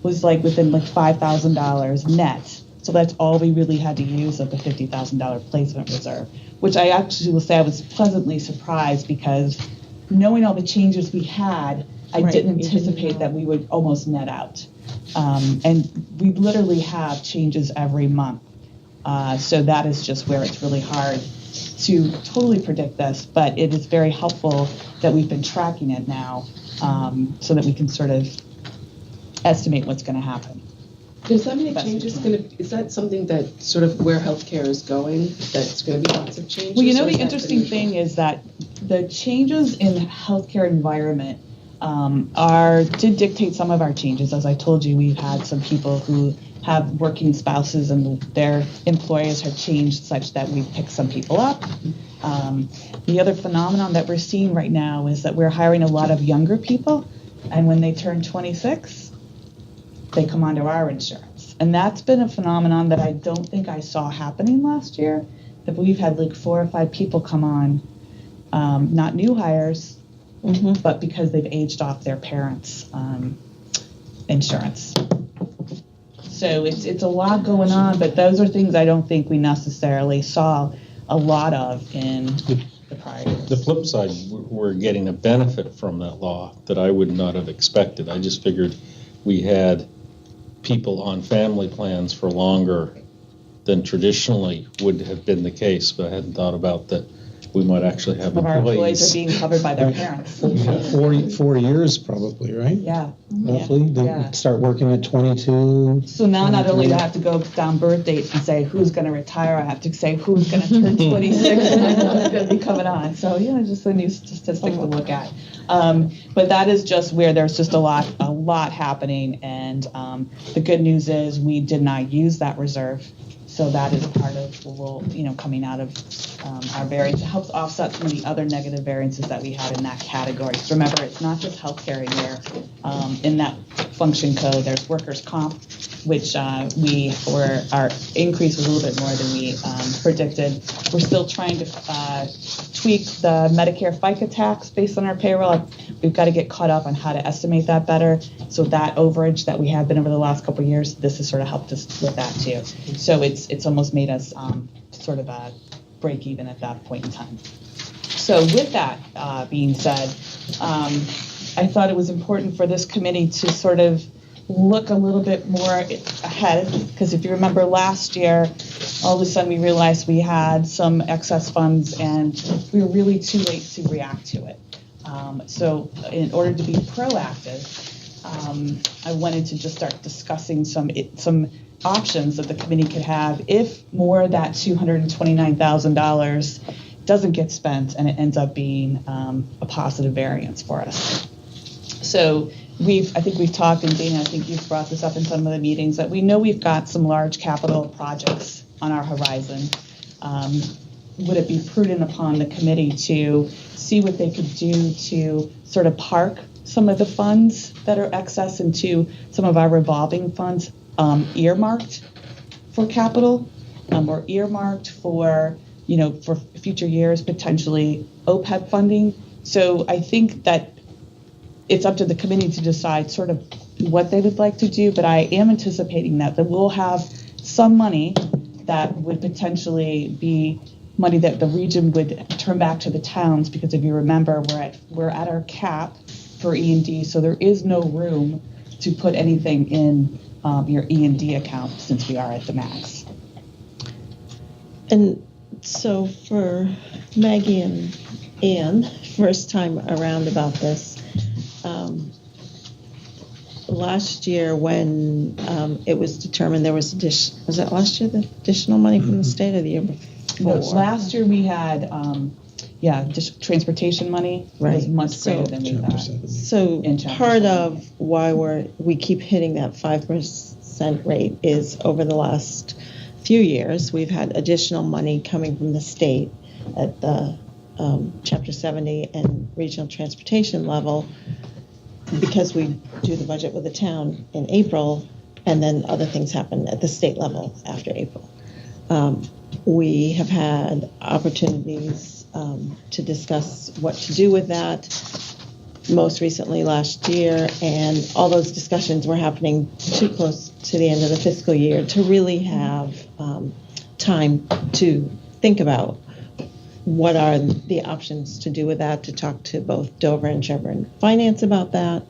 was within $5,000 net. So that's all we really had to use of the $50,000 placement reserve, which I actually will say I was pleasantly surprised, because knowing all the changes we had, I didn't anticipate that we would almost net out. And we literally have changes every month. So that is just where it's really hard to totally predict this, but it is very helpful that we've been tracking it now, so that we can sort of estimate what's going to happen. Is that many changes is that something that sort of where healthcare is going, that's going to be lots of changes? Well, the interesting thing is that the changes in the healthcare environment, did dictate some of our changes. As I told you, we've had some people who have working spouses and their employers have changed such that we've picked some people up. The other phenomenon that we're seeing right now is that we're hiring a lot of younger people, and when they turn 26, they come onto our insurance. And that's been a phenomenon that I don't think I saw happening last year. That we've had like 4 or 5 people come on, not new hires, but because they've aged off their parents' insurance. So it's a lot going on, but those are things I don't think we necessarily saw a lot of in the prior years. The flip side, we're getting a benefit from that law that I would not have expected. I just figured we had people on family plans for longer than traditionally would have been the case, but I hadn't thought about that we might actually have Some of our employees are being covered by their parents. 4 years probably, right? Yeah. Roughly. They Yeah. start working at 22. So now not only do I have to go down birth dates and say who's going to retire, I have to say who's going to turn 26 and who's going to be coming on. So just a new statistic to look at. But that is just where there's just a lot happening, and the good news is we did not use that reserve. So that is a part of what we'll, coming out of our variance. It helps offset some of the other negative variances that we had in that category. So remember, it's not just healthcare in there. In that function code, there's workers' comp, which our increase was a little bit more than we predicted. We're still trying to tweak the Medicare FICA tax based on our payroll. We've got to get caught up on how to estimate that better. So that overage that we have been over the last couple of years, this has sort of helped us with that too. So it's almost made us sort of break even at that point in time. So with that being said, I thought it was important for this committee to sort of look a little bit more ahead, because if you remember last year, all of a sudden we realized we had some excess funds and we were really too late to react to it. So in order to be proactive, I wanted to just start discussing some options that the committee could have if more of that $229,000 doesn't get spent and it ends up being a positive variance for us. So I think we've talked, and Dana, I think you've brought this up in some of the meetings, that we know we've got some large capital projects on our horizon. Would it be prudent upon the committee to see what they could do to sort of park some of the funds that are excess into some of our revolving funds earmarked for capital, or earmarked for future years, potentially OPEB funding? So I think that it's up to the committee to decide sort of what they would like to do, but I am anticipating that we'll have some money that would potentially be money that the region would turn back to the towns, because if you remember, we're at our cap for E&D, so there is no room to put anything in your E&D account since we are at the max. And so for Maggie and Ann, first time around about this, last year when it was determined there was was that last year the additional money from the state, or the year before? No, last year we had just transportation money was much greater than we thought. So part of why we keep hitting that 5% rate is over the last few years we've had additional money coming from the state at the Chapter 70 and regional transportation level, because we do the budget with the town in April, and then other things happen at the state level after April. We have had opportunities to discuss what to do with that, most recently last year, and all those discussions were happening too close to the end of the fiscal year to really have time to think about what are the options to do with that, to talk to both Dover and Sherborn Finance about that,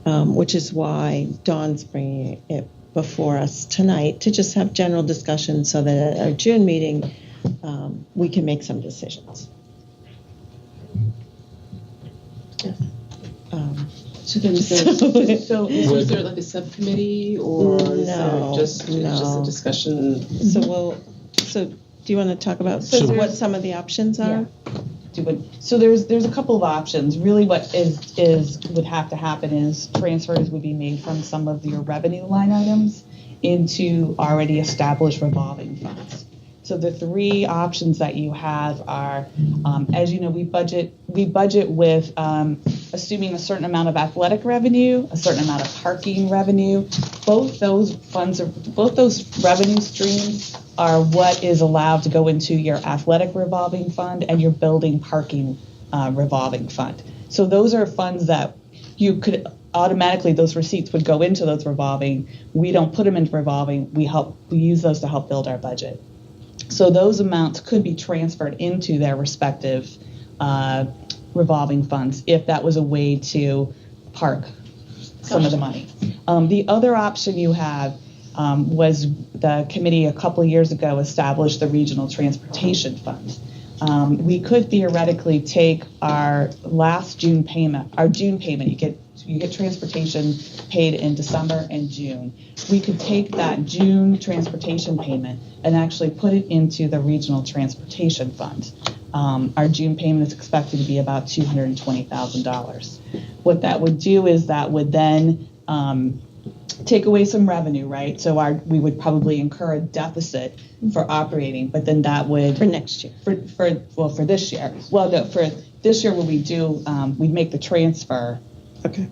which is why Dawn's bringing it before us tonight to just have general discussion so that at our June meeting we can make some decisions. So then is there like a subcommittee, or is there just a discussion? So do you want to talk about what some of the options are? do it. So there's a couple of options. Really what would have to happen is transfers would be made from some of your revenue line items into already established revolving funds. So the three options that you have are, as you know, we budget with assuming a certain amount of athletic revenue, a certain amount of parking revenue. Both those revenue streams are what is allowed to go into your athletic revolving fund and your building parking revolving fund. So those are funds that you could automatically, those receipts would go into those revolving. We don't put them into revolving. We use those to help build our budget. So those amounts could be transferred into their respective revolving funds if that was a way to park some of the money. The other option you have was the committee a couple of years ago established the Regional Transportation Fund. We could theoretically take our June payment. You get transportation paid in December and June. We could take that June transportation payment and actually put it into the Regional Transportation Fund. Our June payment is expected to be about $220,000. What that would do is that would then take away some revenue, right? So we would probably incur a deficit for operating, but then that would For next year. For this year. Well, no, for this year, what we do, we'd make the transfer. Okay.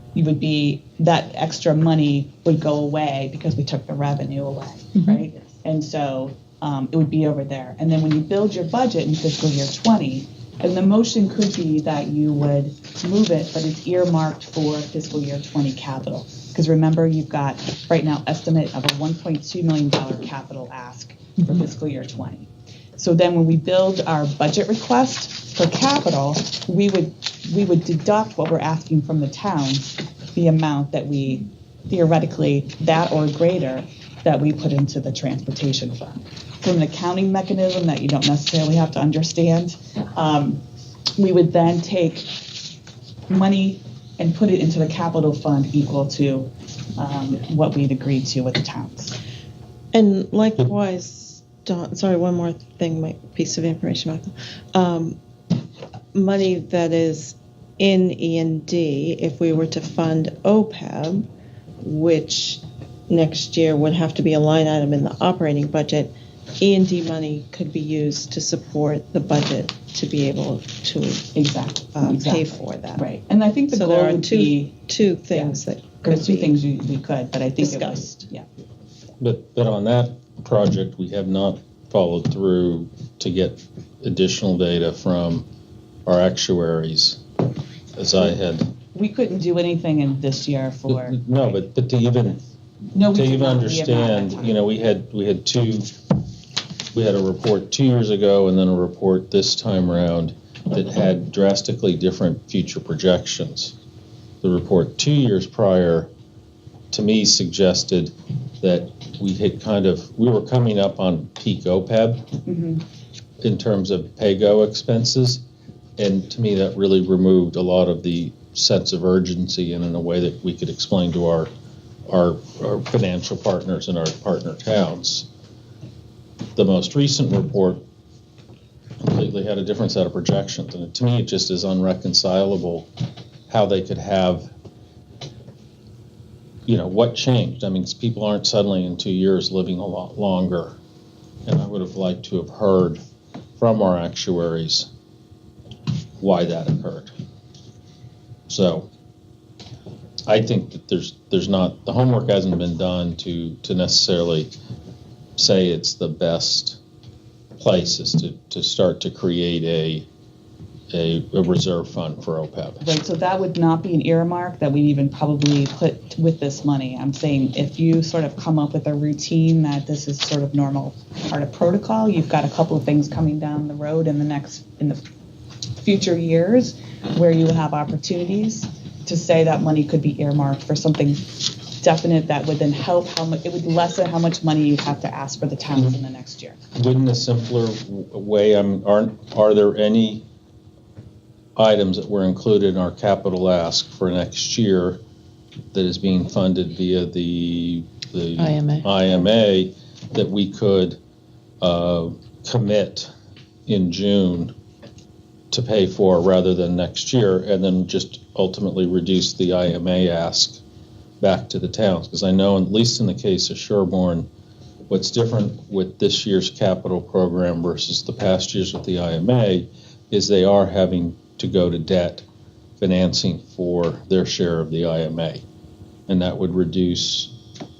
That extra money would go away because we took the revenue away, right? And so it would be over there. And then when you build your budget in fiscal year 20, and the motion could be that you would move it, but it's earmarked for fiscal year 20 capital. Because remember, you've got right now estimate of a $1.2 million capital ask for fiscal year 20. So then when we build our budget request for capital, we would deduct what we're asking from the towns, the amount that we theoretically, that or greater, that we put into the transportation fund. From an accounting mechanism that you don't necessarily have to understand, we would then take money and put it into the capital fund equal to what we'd agreed to with the towns. And likewise, Don, sorry, one more thing, piece of information, Michael. Money that is in E&D, if we were to fund OPEB, which next year would have to be a line item in the operating budget, E&D money could be used to support the budget to be able to pay for that. Right. And I think the So goal there are would be two things that could there's two be things we could, but I think discussed. But on that project, we have not followed through to get additional data from our actuaries, as I had. We couldn't do anything in this year for. No, but to even understand, we had a report 2 years ago and then a report this time around that had drastically different future projections. The report 2 years prior, to me, suggested that we were coming up on peak OPEB in terms of pay-go expenses, and to me that really removed a lot of the sense of urgency and in a way that we could explain to our financial partners and our partner towns. The most recent report completely had a different set of projections, and to me it just is unreconcilable how they could have, what changed. I mean, people aren't suddenly in 2 years living a lot longer, and I would have liked to have heard from our actuaries why that occurred. So I think that there's not, the homework hasn't been done to necessarily say it's the best place is to start to create a reserve fund for OPEB. Right, so that would not be an earmark that we'd even probably put with this money. I'm saying if you sort of come up with a routine that this is sort of normal part of protocol, you've got a couple of things coming down the road in the future years where you would have opportunities to say that money could be earmarked for something definite that would then help it would lessen how much money you'd have to ask for the towns in the next year. Wouldn't a simpler way, are there any items that were included in our capital ask for next year that is being funded via the IMA that we could commit in June to pay for rather than next year, and then just ultimately reduce the IMA ask back to the towns. Because I know, at least in the case of Sherborn, what's different with this year's capital program versus the past years with the IMA is they are having to go to debt financing for their share of the IMA. And that would reduce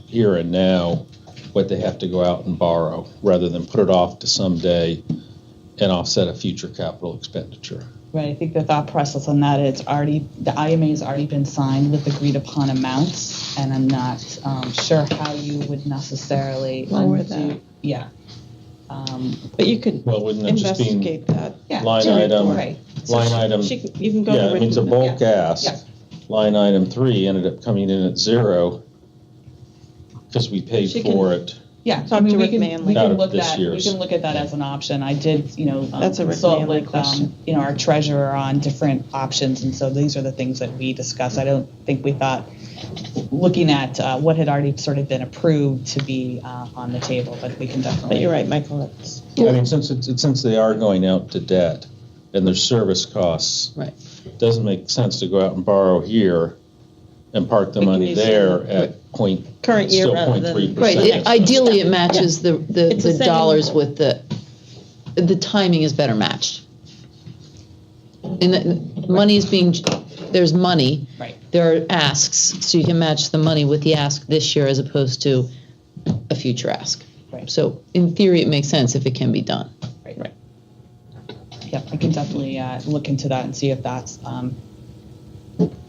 here and now what they have to go out and borrow rather than put it off to someday and offset a future capital expenditure. Right, I think the thought process on that is the IMA has already been signed with agreed upon amounts, and I'm not sure how you would necessarily Lower that. Yeah. But you could Well, wouldn't it just be investigate that. line item? Right. Line item. You can go Yeah, to I mean, it's a Rick. bulk ask. Yeah. Line item 3 ended up coming in at 0 because we paid She can- for it. Yeah, Talk to Rick Manley. we Out can of look this at we year's. can look at that as an option. I did, That's a Rick consult Manley with question. our treasurer on different options, and so these are the things that we discussed. I don't think we thought looking at what had already sort of been approved to be on the table, but we can definitely. But you're right, Michael. It's, I mean, since they are going out to debt and there's service costs, Right. it doesn't make sense to go out and borrow here and park the We can money use there it. at Current year still rather than- 0.3%. Right, ideally it matches the It's the same. dollars with the timing is better matched. And the money is there's money. Right. There are asks, so you can match the money with the ask this year as opposed to a future ask. Right. So in theory, it makes sense if it can be done. Right. Yeah, I can definitely look into that and see if that's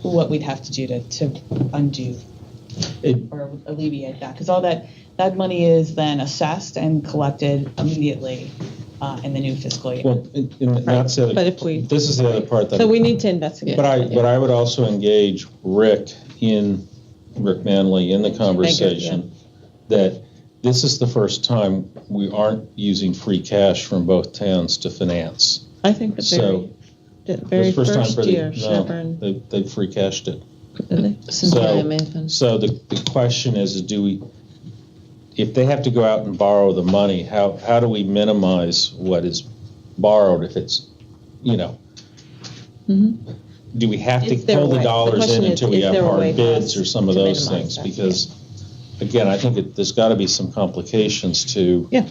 what we'd have to do to undo or alleviate that, because all that money is then assessed and collected immediately in the new fiscal year. Well, and that's it. But if we- This is the other part that. so we need to investigate. But I would also engage Rick Manley in the conversation that this is the first time we aren't using free cash from both towns to finance. I think the So, very This is first time year, no, Sherborn. they free cashed it. Really? Since So- the IMA fund. So the question is if they have to go out and borrow the money, how do we minimize what is borrowed if it's, do we have to Is there pull a the way? The dollars question in is, until we is have there a way hard for us bids or some of to those minimize things? that? Because, again, I think there's got to be some complications to Yeah.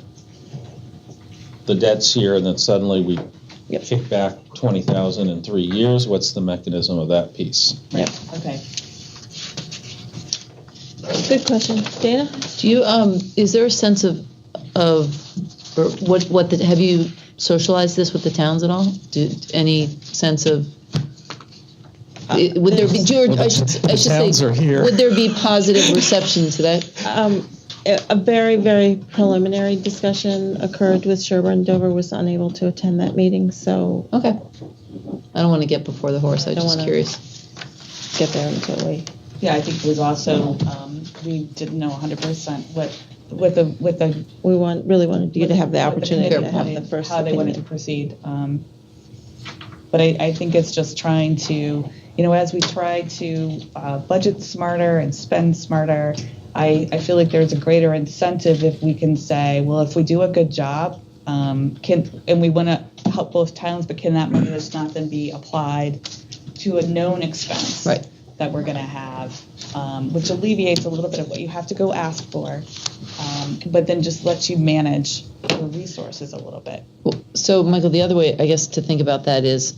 the debts here, and then suddenly we Yep. kick back 20,000 in 3 years. What's the mechanism of that piece? Yep. Okay. Good question. Dana? Do you, is there a sense of, or have you socialized this with the towns at all? Any sense of, would there be, George, I should towns say, are here. would there be positive reception to that? A very, very preliminary discussion occurred with Sherborn. Dover was unable to attend that meeting, so Okay. I don't want to get before the horse, I'm Don't just wanna- curious. get there until we. Yeah, I think it was also we didn't know 100% what the We really wanted you to have the what opportunity committee to have the wanted, first how they wanted to opinion. proceed. But I think it's just trying to, as we try to budget smarter and spend smarter, I feel like there's a greater incentive if we can say, well, if we do a good job, and we want to help both towns, but can that money just not then be applied to a known expense Right. that we're going to have, which alleviates a little bit of what you have to go ask for, but then just lets you manage the resources a little bit. So, Michael, the other way, I guess, to think about that is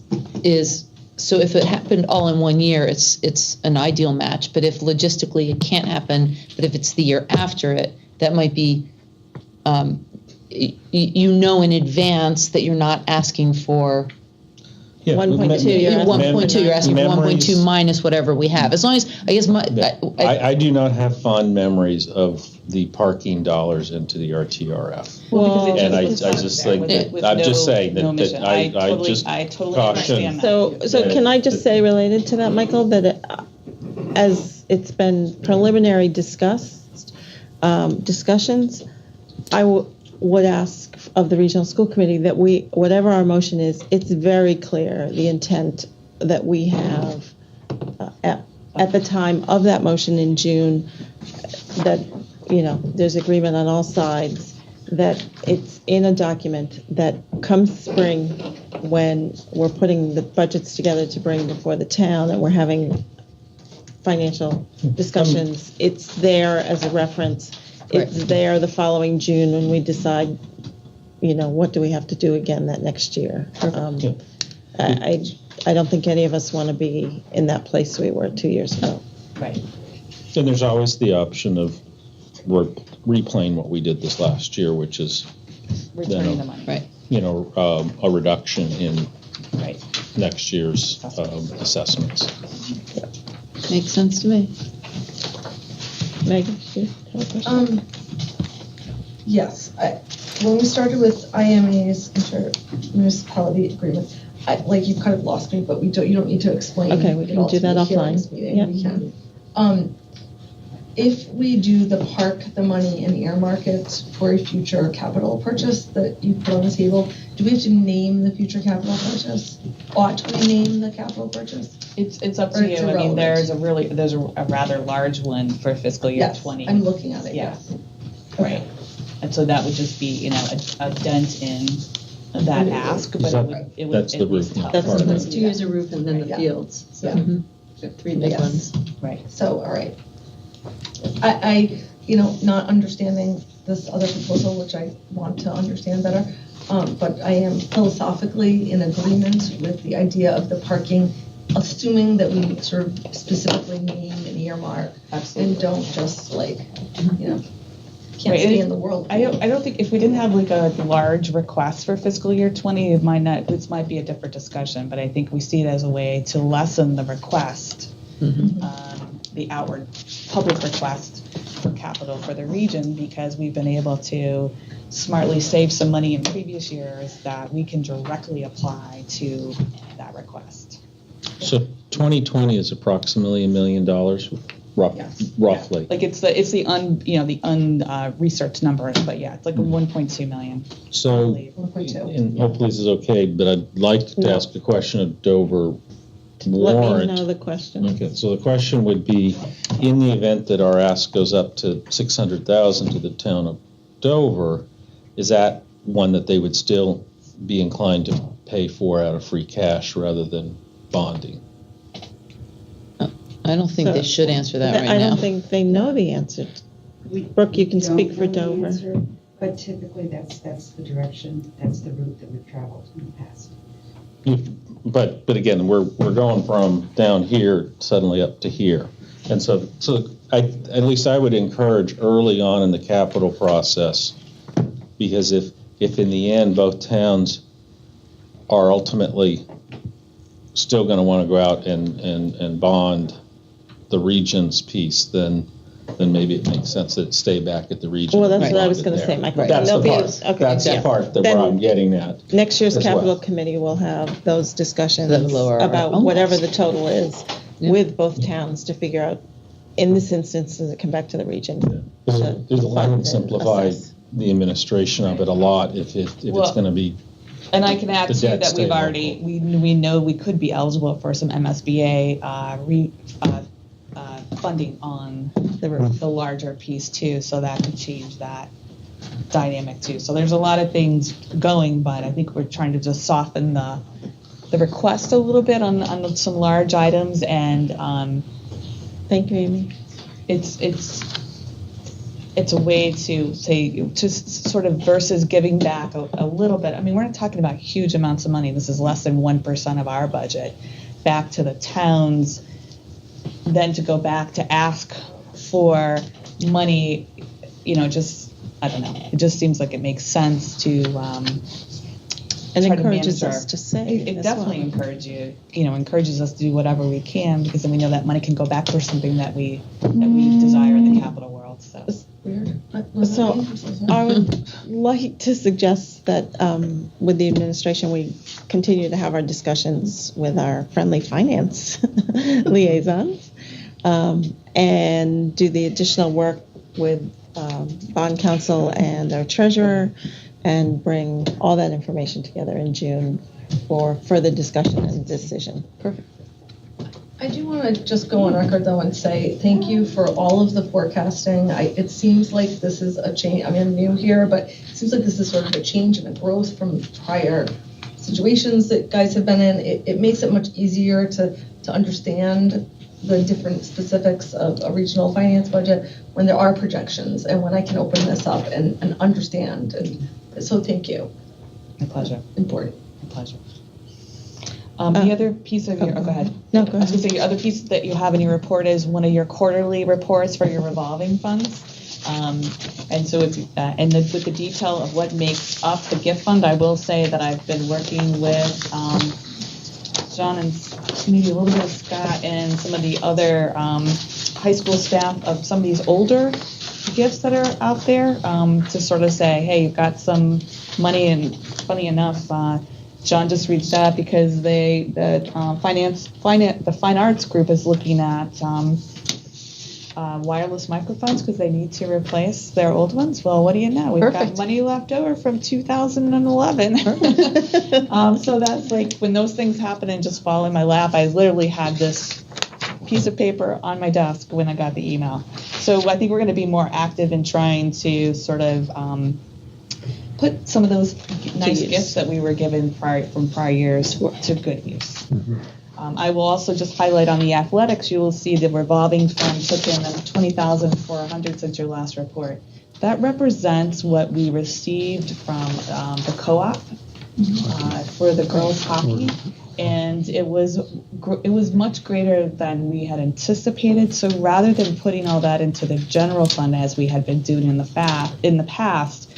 so if it happened all in 1 year, it's an ideal match. But if logistically it can't happen, but if it's the year after it, that might be, in advance that you're not asking for Yeah, 1.2, you're asking 1.2. You're asking for 1.2 memories. minus whatever we have. As long as I guess I do not have fond memories of the parking dollars into the RTRF. Well, because it And I was just there think with I'm no- just saying no that mission. I totally just understand caution. that. So can I just say related to that, Michael, that as it's been preliminary discussions, I would ask of the regional school committee that whatever our motion is, it's very clear the intent that we have at the time of that motion in June, that there's agreement on all sides, that it's in a document that come spring when we're putting the budgets together to bring before the town and we're having financial discussions, it's there as a reference. It's there the following June when we decide, what do we have to do again that next year. I don't think any of us want to be in that place we were 2 years ago. Right. And there's always the option of replaying what we did this last year, which is Returning the money. Right. a reduction in Right. next year's assessments. Makes sense to me. Megan, do you have a question? Yes, when we started with IMA's inter-municipality agreement, like you kind of lost me, but you don't need to explain. Okay, we it can all do to that me here in offline. this meeting. Yeah. We can. If we do park the money and earmark it for a future capital purchase that you put on the table, do we have to name the future capital purchase? Ought we name the capital purchase? It's up Or to it's you. I mean, irrelevant? there's a rather large one for fiscal year Yes, 20. I'm looking at it. Yeah. Yes. Right. And so that would just be, a dent in that ask, but it would That's the at least roof help. part of it. That's 2 years of roof and then the Yeah. fields. So Yeah. 3 big Yes. ones. Right. So, all right. I not understanding this other proposal, which I want to understand better, but I am philosophically in agreement with the idea of the parking, assuming that we sort of specifically name an earmark and don't just can't Right, stay and in the world. I don't think if we didn't have like a large request for fiscal year 20, this might be a different discussion, but I think we see it as a way to lessen the request, the outward public request for capital for the region, because we've been able to smartly save some money in previous years that we can directly apply to that request. So 2020 is approximately $1 million, roughly. Like it's the researched numbers, but yeah, it's like 1.2 million. So, 1.2. and hopefully this is okay, but I'd like to ask a question of Dover Let warrant. me know the question. Okay, so the question would be, in the event that our ask goes up to $600,000 to the town of Dover, is that one that they would still be inclined to pay for out of free cash rather than bonding? I don't think they should answer that right now. I don't think they know the answer. Brooke, you can speak for Don't know the Dover. answer, but typically that's the direction, that's the route that we've traveled in the past. But again, we're going from down here suddenly up to here. And so at least I would encourage early on in the capital process, because if in the end both towns are ultimately still going to want to go out and bond the region's piece, then maybe it makes sense that it stay back at the region. Well, that's and what I bond was it going to there. say, Michael. That's the There'll part. be- okay, That's the yeah. part that Then where I'm getting at. Next year's as capital well. committee will have those discussions That'll lower our about own whatever costs. the total is with both towns to figure out, in this instance, does it come back to the region? There's a lot fund to and simplify assess. the administration of it a lot if it's going to be. And I can add The too debt that we've staying already, we know we could be eligible for some MSBA funding on the larger piece too, so that could change that dynamic too. So there's a lot of things going, but I think we're trying to just soften the request a little bit on some large items, and Thank you, Amy. it's a way to say, just sort of versus giving back a little bit. I mean, we're not talking about huge amounts of money. This is less than 1% of our budget back to the towns, then to go back to ask for money, just, I don't know. It just seems like it makes sense to And try to encourages manage us to save. It as definitely well. encourages us to do whatever we can, because then we know that money can go back for something that we desire in the capital world. So Weird. So I would like to suggest that with the administration, we continue to have our discussions with our friendly finance liaisons and do the additional work with bond counsel and our treasurer and bring all that information together in June for further discussion and decision. Perfect. I do want to just go on record, though, and say thank you for all of the forecasting. It seems like this is a change. I mean, I'm new here, but it seems like this is sort of a change and a growth from prior situations that guys have been in. It makes it much easier to understand the different specifics of a regional finance budget when there are projections and when I can open this up and understand. And so thank you. My pleasure. Important. My pleasure. The other piece of your, go ahead. No, go I was ahead. going to say, the other piece that you have in your report is one of your quarterly reports for your revolving funds. And so it's, with the detail of what makes up the gift fund, I will say that I've been working with John and maybe a little bit of Scott and some of the other high school staff of some of these older gifts that are out there to sort of say, hey, you've got some money, and funny enough, John just reached out because the fine arts group is looking at wireless microphones because they need to replace their old ones. Well, what do you know? We've Perfect. got money left over from 2011. So that's like when those things happen and just fall in my lap. I literally had this piece of paper on my desk when I got the email. So I think we're going to be more active in trying to sort of put some of those nice gifts that we were given from prior years to good use. I will also just highlight on the athletics, you will see the revolving fund took in $20,400 since your last report. That represents what we received from the co-op for the girls hockey, and it was much greater than we had anticipated. So rather than putting all that into the general fund as we had been doing in the past,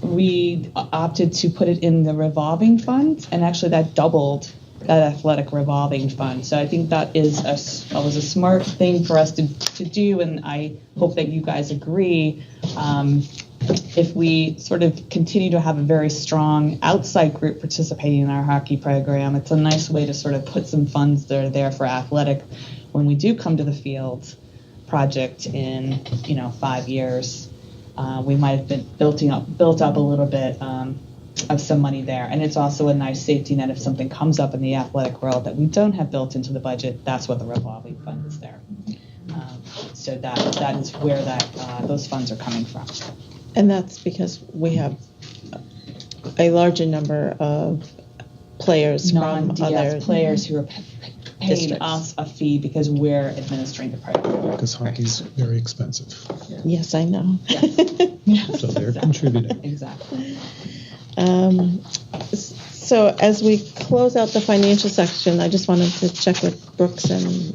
we opted to put it in the revolving fund, and actually that doubled that athletic revolving fund. So I think that was a smart thing for us to do, and I hope that you guys agree. If we sort of continue to have a very strong outside group participating in our hockey program, it's a nice way to sort of put some funds that are there for athletic when we do come to the field project in 5 years. We might have been built up a little bit of some money there. And it's also a nice safety net if something comes up in the athletic world that we don't have built into the budget. That's what the revolving fund is there. So that is where those funds are coming from. And that's because we have a larger number of players from Non-DS other players who are paying districts. us a fee because we're administering the program. Because hockey's very expensive, Yes, I know. so they're contributing. Exactly. So as we close out the financial section, I just wanted to check with Brooks and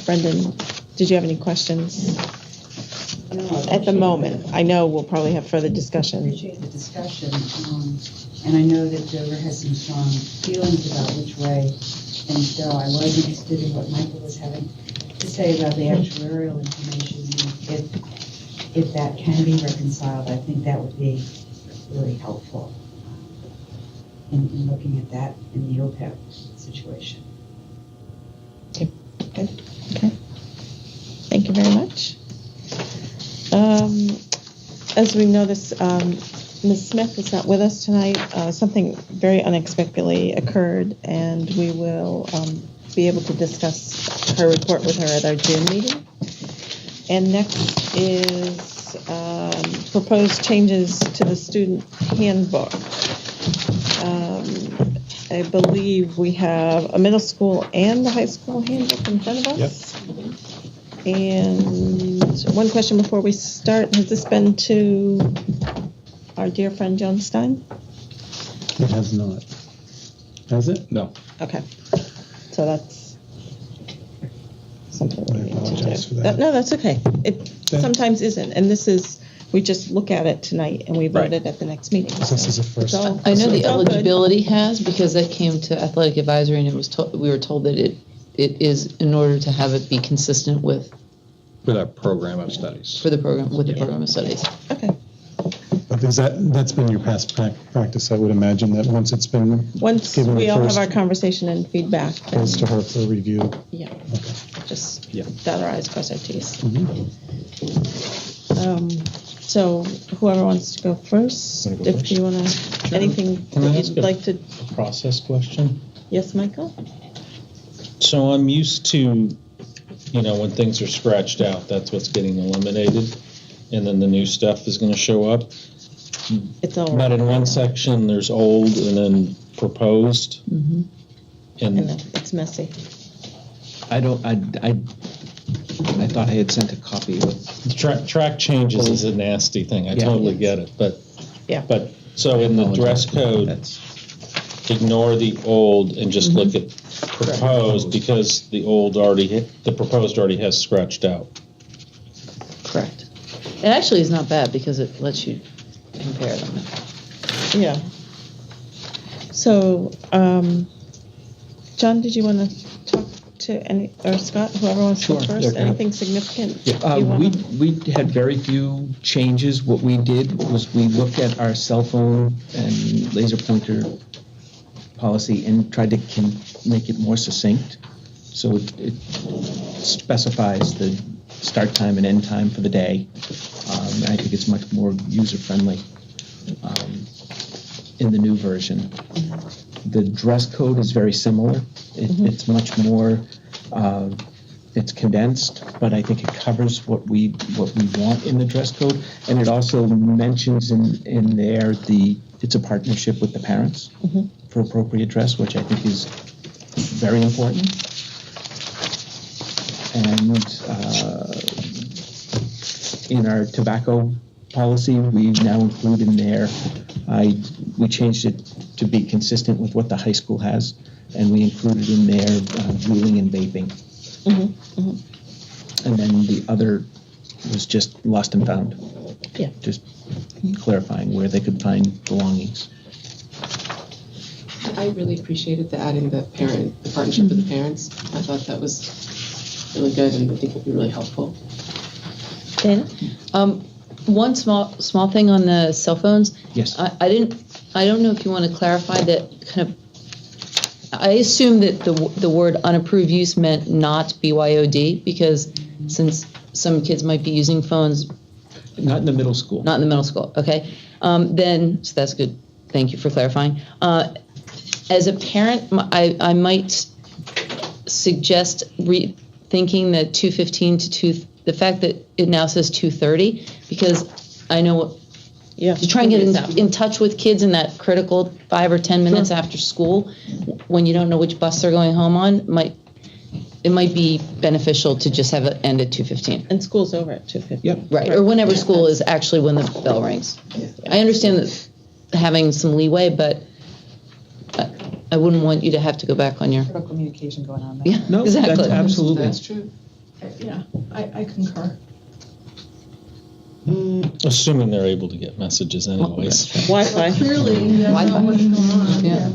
Brendan. Did you have any questions at the moment? I know we'll probably have further I discussion. appreciate the discussion, and I know that Dover has some strong feelings about which way things go. I was interested in what Michael was having to say about the actuarial information, and if that can be reconciled, I think that would be really helpful in looking at that in the OPEB situation. Okay. Thank you very much. As we know, Ms. Smith is not with us tonight. Something very unexpectedly occurred, and we will be able to discuss her report with her at our June meeting. And next is proposed changes to the student handbook. I believe we have a middle school and the high school handbook in front of us. And one question before we start, has this been to our dear friend John Stein? It has not. Has it? No. Okay. So that's something we I need to apologize do. for that. No, that's okay. It sometimes isn't. And this is, we just look at it tonight and we vote it at the next meeting. This is a first. So- I know the It's all good. eligibility has, because that came to athletic advisory, and we were told that it is in order to have it be consistent with Our program of studies. the program of studies. Okay. But that's been your past practice, I would imagine, that once it's been Once given we the all have first our conversation and feedback, then, goes to her for review. yeah, Okay. just Yeah. dot our i's, cross our t's. Mhm. So whoever wants to go first, Wanna go if first? you want to, anything Can I that ask you'd a like to, process question? yes, Michael? So I'm used to, when things are scratched out, that's what's getting eliminated, and then the new stuff is going to show up. It's all. But in one section, there's old and then proposed. And And it's messy. I thought I had sent a copy of it. track changes is a nasty thing. I Yeah. totally get it. Yeah. But, so in the dress code, That's- ignore the old and just look at proposed, because the proposed already has scratched out. Correct. It actually is not bad because it lets you compare them. Yeah. So, John, did you want to talk to or Scott, whoever wants to go Sure, first? yeah, Anything significant? Yeah, you wanna- we had very few changes. What we did was we looked at our cell phone and laser pointer policy and tried to make it more succinct. So it specifies the start time and end time for the day. I think it's much more user-friendly in the new version. The dress code is very similar. It's much more, it's condensed, but I think it covers what we want in the dress code. And it also mentions in there it's a partnership with the parents for appropriate dress, which I think is very important. And in our tobacco policy, we now include in there, we changed it to be consistent with what the high school has, and we included in there juuling and vaping. And then the other was just lost and found. Yeah. Just clarifying where they could find belongings. I really appreciated adding the partnership with the parents. I thought that was really good, and I think it'd be really helpful. Dana? One small thing on the cell phones. Yes. I don't know if you want to clarify that kind of. I assume that the word unapproved use meant not BYOD, because since some kids might be using phones. Not in the middle school. Not in the middle school. Okay. Then so that's good. Thank you for clarifying. As a parent, I might suggest rethinking the 2:15 to the fact that it now says 2:30, because I know to try and get in touch with kids in that critical 5 or 10 minutes after school, when you don't know which bus they're going home on, it might be beneficial to just have it end at 2:15. And school's over at 2:50. Yep. Right, or whenever school is actually when the bell rings. I understand that having some leeway, but I wouldn't want you to have to go back on your. Critical communication going on there. Yeah, No, exactly. that's absolutely. That's true. Yeah, I concur. Assuming they're able to get messages anyways. Wi-Fi. Clearly, that's not what's going on. Yeah.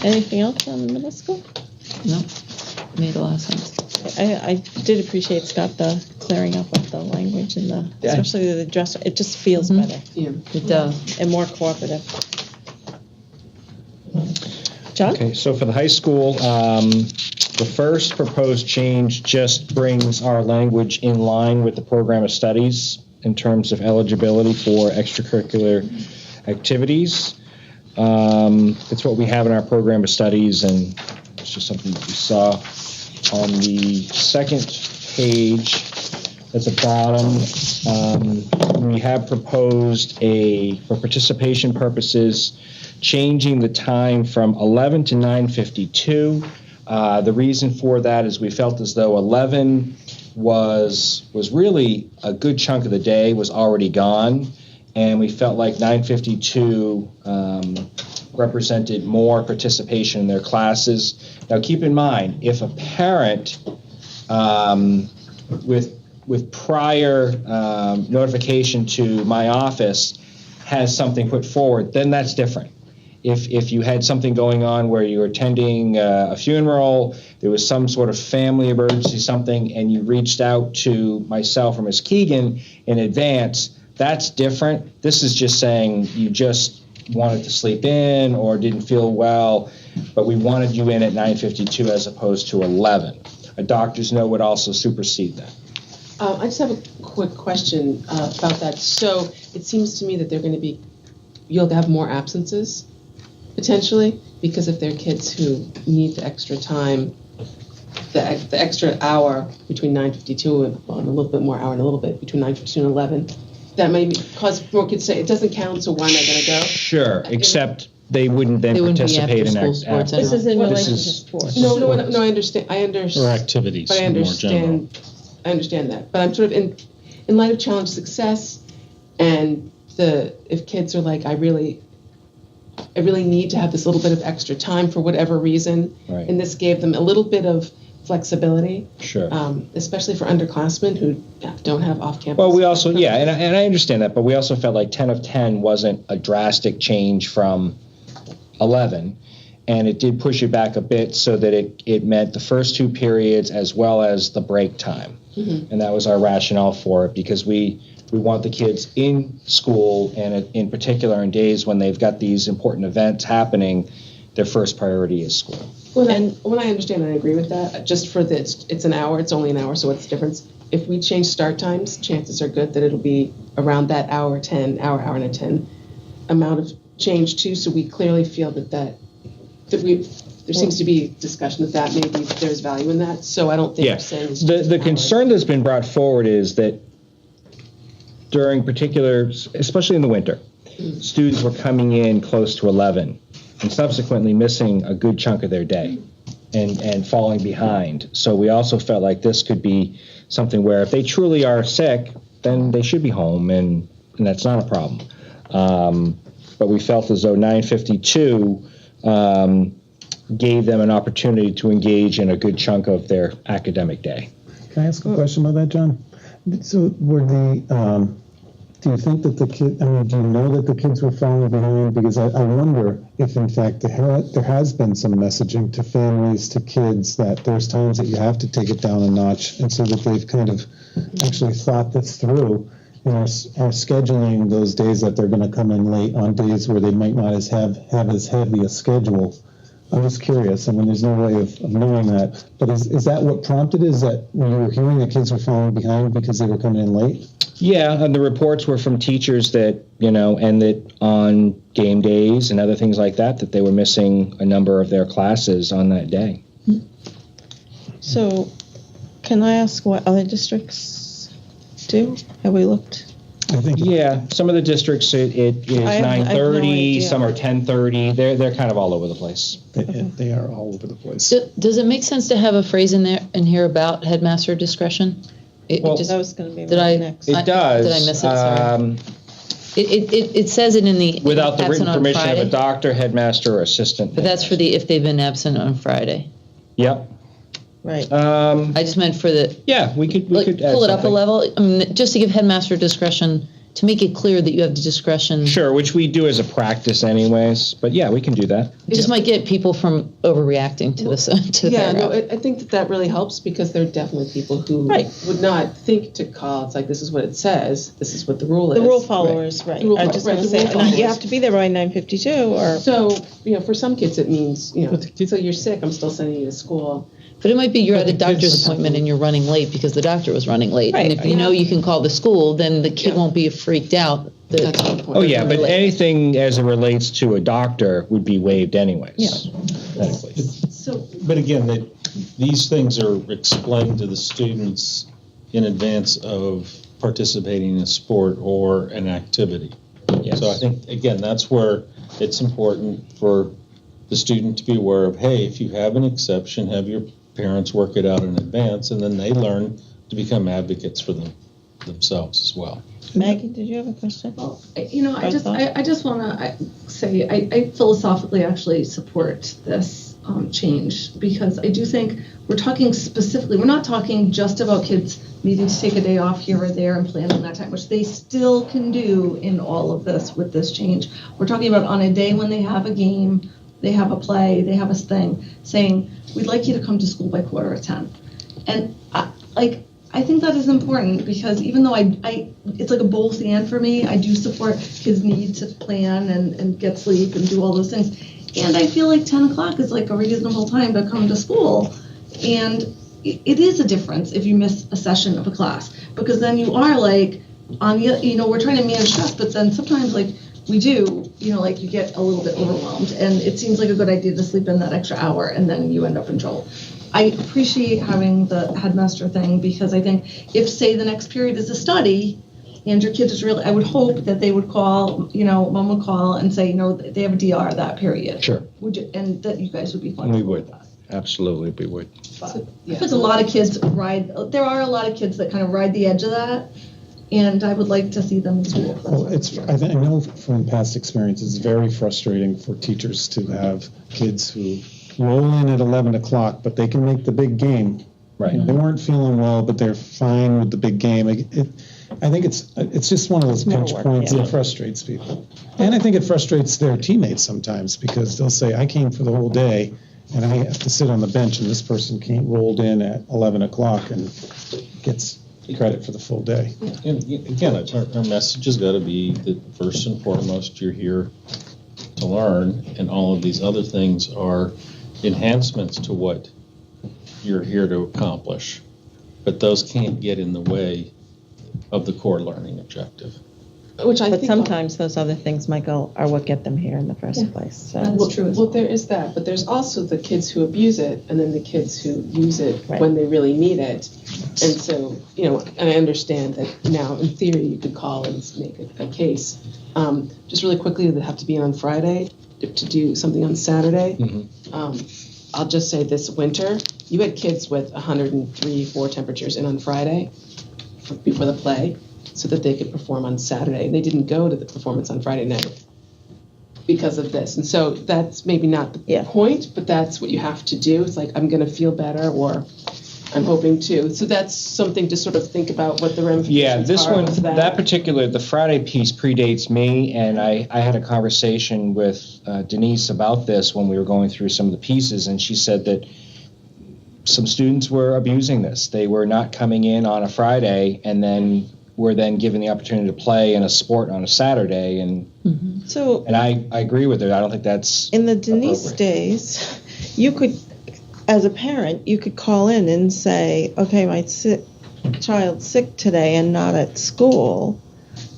Anything else on the middle school? No, made a lot of sense. I did appreciate, Scott, the clearing up of the language and especially the dress. It just feels better Yeah. It does. and more cooperative. John? Okay, so for the high school, the first proposed change just brings our language in line with the program of studies in terms of eligibility for extracurricular activities. It's what we have in our program of studies, and it's just something that we saw. On the second page at the bottom, we have proposed for participation purposes, changing the time from 11 to 9:52. The reason for that is we felt as though 11 was really a good chunk of the day was already gone, and we felt like 9:52 represented more participation in their classes. Now, keep in mind, if a parent with prior notification to my office has something put forward, then that's different. If you had something going on where you were attending a funeral, there was some sort of family emergency, something, and you reached out to myself or Ms. Keegan in advance, that's different. This is just saying you just wanted to sleep in or didn't feel well, but we wanted you in at 9:52 as opposed to 11. A doctor's note would also supersede that. I just have a quick question about that. So it seems to me that you'll have more absences, potentially, because if they're kids who need the extra time, the extra hour between 9:52 and, well, and a little bit more hour and a little bit between 9:52 and 11, that may cause more kids to say, it doesn't count, so why am I going to go? Sure, except they wouldn't then They wouldn't be participate in after-school sports This is in This relation to is- sports. No, I understand. Or activities, But I more general. understand that. But I'm sort of in light of challenge success, and if kids are like, I really need to have this little bit of extra time for whatever reason, Right. and this gave them a little bit of flexibility, Sure. especially for underclassmen who don't have off-campus. Well, we also, yeah, and I understand that, but we also felt like 10 of 10 wasn't a drastic change from 11, and it did push it back a bit so that it meant the first two periods as well as the break time. Mm-hmm. And that was our rationale for it, because we want the kids in school, and in particular in days when they've got these important events happening, their first priority is school. When I understand and I agree with that, just for this, it's an hour, it's only an hour, so what's the difference? If we change start times, chances are good that it'll be around that hour and a 10 amount of change too, so we clearly feel that there seems to be discussion that maybe there's value in that, so I don't think we're saying it's just The an hour. concern that's been brought forward is that during particular, especially in the winter, students were coming in close to 11 and subsequently missing a good chunk of their day and falling behind. So we also felt like this could be something where if they truly are sick, then they should be home, and that's not a problem. But we felt as though 9:52 gave them an opportunity to engage in a good chunk of their academic day. Can I ask a question about that, John? So do you think that do you know that the kids were falling behind? Because I wonder if, in fact, there has been some messaging to families, to kids, that there's times that you have to take it down a notch, and so that they've kind of actually thought this through and are scheduling those days that they're going to come in late on days where they might not have as heavy a schedule. I'm just curious. I mean, there's no way of knowing that. But is that what prompted it? Is that when you were hearing that kids were falling behind because they were coming in late? Yeah, and the reports were from teachers that, and that on game days and other things like that they were missing a number of their classes on that day. So, can I ask what other districts do? Have we looked? I think. Yeah, some of the districts it is I have no 9:30, idea. some are 10:30. They're kind of all over the place. They are all over the place. Does it make sense to have a phrase in here about headmaster discretion? Well, That was going to be Did my I- next. It does. Did I miss it? Sorry. It says it in the Without the written absent on permission of Friday, a doctor, headmaster, or assistant. but that's for if they've been absent on Friday. Yep. Right. I just meant for the Yeah, we could add pull it up a something. level. I mean, just to give headmaster discretion, to make it clear that you have the discretion. Sure, which we do as a practice anyways. But yeah, we can do that. It just might get people from overreacting to this. To Yeah, their, no, I think that really helps, because there are definitely people who would not think to call. It's like, this is what it says, this is what the rule is. The rule followers, right. The rule I just right, want to the say, rule followers. you have to be there by 9:52 or. So, for some kids it means, so you're sick, I'm still sending you to school. But it might be you're But at a the doctor's kids- appointment and you're running late because the doctor was running late. Right, And if you know you can call the school, then the kid Yeah. won't be freaked out. That, That's the point. Oh yeah, but Relate. anything as it relates to a doctor would be waived anyways. Yeah. Technically. So, But again, these things are explained to the students in advance of participating in a sport or an activity. Yes. So I think, again, that's where it's important for the student to be aware of, hey, if you have an exception, have your parents work it out in advance, and then they learn to become advocates for themselves as well. Maggie, did you have a question? Well, I Or just thought? want to say I philosophically actually support this change, because I do think we're talking specifically, we're not talking just about kids needing to take a day off here or there and plan on that time, which they still can do in all of this with this change. We're talking about on a day when they have a game, they have a play, they have a thing, saying, we'd like you to come to school by 9:45. And I think that is important, because even though it's like a both and for me, I do support kids' need to plan and get sleep and do all those things. And I feel like 10 o'clock is like a reasonable time to come to school. And it is a difference if you miss a session of a class, because then you are like, we're trying to manage stress, but then sometimes we do, you get a little bit overwhelmed, and it seems like a good idea to sleep in that extra hour, and then you end up in trouble. I appreciate having the headmaster thing, because I think if, say, the next period is a study, and your kid is really, I would hope that they would call, mom would call and say, they have a DR that period. Sure. Would you, and that you guys would be flexible. We would. with that. Absolutely, we would. Because a lot of kids there are a lot of kids that kind of ride the edge of that, and I would like to see them in school. Well, I know from past experience, it's very frustrating for teachers to have kids who roll in at 11 o'clock, but they can make the big game. Right. They weren't feeling well, but they're fine with the big game. I think it's just one of those pinch points that frustrates people. And I think it frustrates their teammates sometimes, because they'll say, I came for the whole day, and I have to sit on the bench, and this person rolled in at 11 o'clock and gets credit for the full day. And again, our message has got to be that first and foremost, you're here to learn, and all of these other things are enhancements to what you're here to accomplish. But those can't get in the way of the core learning objective. Which I But think sometimes those other things, Michael, are what get them here in the first place. So. That's true as well, there is that, but there's also the kids who abuse it, and then the kids who use it when they really need it. And so, and I understand that now, in theory, you could call and make a case. Just really quickly, they have to be in on Friday to do something on Saturday. Mm-hmm. I'll just say this winter, you had kids with 103, 4 temperatures in on Friday before the play, so that they could perform on Saturday. They didn't go to the performance on Friday night because of this. And so that's maybe not the point, but that's what you have to do. It's like, I'm going to feel better, or I'm hoping to. So that's something to sort of think about what the ramifications Yeah, this are one, of that particular, the Friday piece predates me, and I had a conversation with Denise about this when we were going through some of the pieces, and she said that some students were abusing this. They were not coming in on a Friday, and then were then given the opportunity to play in a sport on a Saturday, and So, and I agree with her. I don't think that's in the Denise days, you could, as a parent, you could call in and say, okay, my child's sick today and not at school,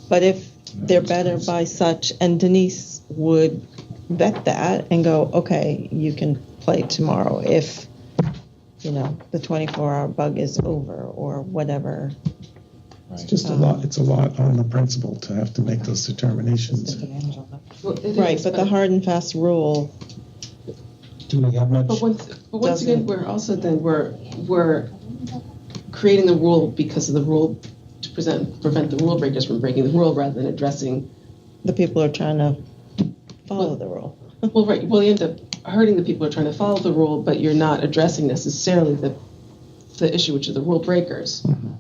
but if they're better by such, and Denise would vet that and go, okay, you can play tomorrow if, the 24-hour bug is over or whatever. It's just a lot on the principal to have to make those determinations. Right, but the hard and fast rule. Do we have much? But once again, we're also then we're creating the rule because of the rule to prevent the rule breakers from breaking the rule, rather than addressing the people who are trying to follow the rule. Well, right. Well, you end up hurting the people who are trying to follow the rule, but you're not addressing necessarily the issue, which are the rule breakers. Mm-hmm.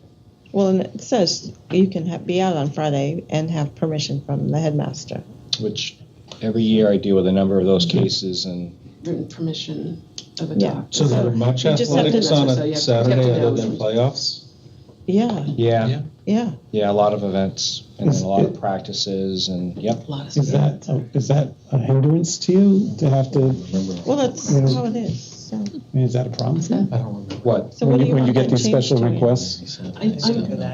Well, and it says you can be out on Friday and have permission from the headmaster. which every year I deal with a number of those cases, and Written permission of a Yeah. doctor. So there are much You just have to- athletics on So you a have to Saturday know other than them. playoffs? Yeah, yeah, yeah. a lot of events, and then a lot of practices, and yep. A lot of Is that a hindrance to you to have to? Well, that's Yeah. how it is. So, I mean, is that a problem for you? I don't remember. What? so what do you When want you get that these changed special to? requests?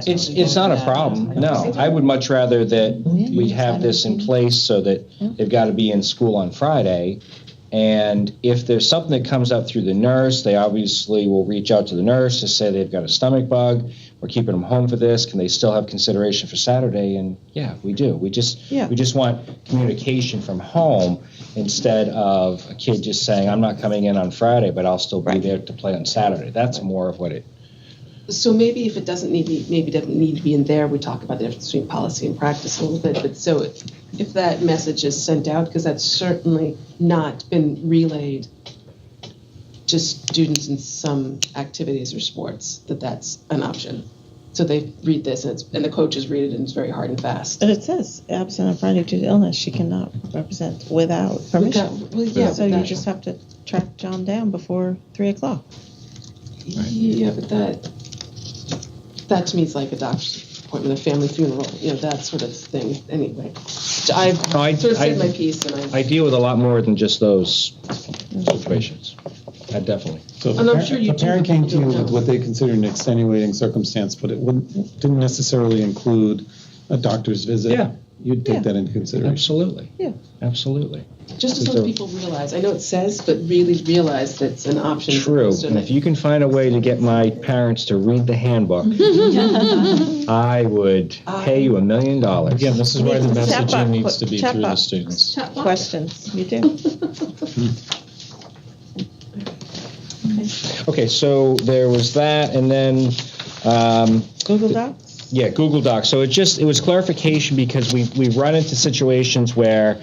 It's not a problem. No, I would much rather that we have this in place so that they've got to be in school on Friday. And if there's something that comes up through the nurse, they obviously will reach out to the nurse to say they've got a stomach bug. We're keeping them home for this. Can they still have consideration for Saturday? And yeah, we do. We just want communication from home instead of a kid just saying, I'm not coming in on Friday, but I'll still be there to play on Saturday. That's more of what it. So maybe if it doesn't need to be in there, we talk about the difference between policy and practice a little bit. But so if that message is sent out, because that's certainly not been relayed to students in some activities or sports, that's an option. So they read this and the coaches read it, and it's very hard and fast. But it says absent on Friday due to illness, she cannot represent without permission. So you just have to track John down before 3:00. Yeah, but that to me is like a doctor's appointment, a family funeral, that sort of thing. Anyway, I've sort of said my piece, and I deal with a lot more than just those situations. Definitely. So And I'm sure you a parent do, came to you you know. with what they consider an extenuating circumstance, but it didn't necessarily include a doctor's visit. Yeah. you'd take that into consideration. Absolutely. Yeah. Absolutely. Just as long as people realize, I know it says, but really realize that it's an option. as True. opposed to And if you can find a way to get my parents to read the handbook, I would pay you $1 million. Again, this is why the Chat messaging box, needs to be chat through the box. students. Questions, you do. Okay, so there was that, and then Google Docs? yeah, Google Docs. So it was clarification because we run into situations where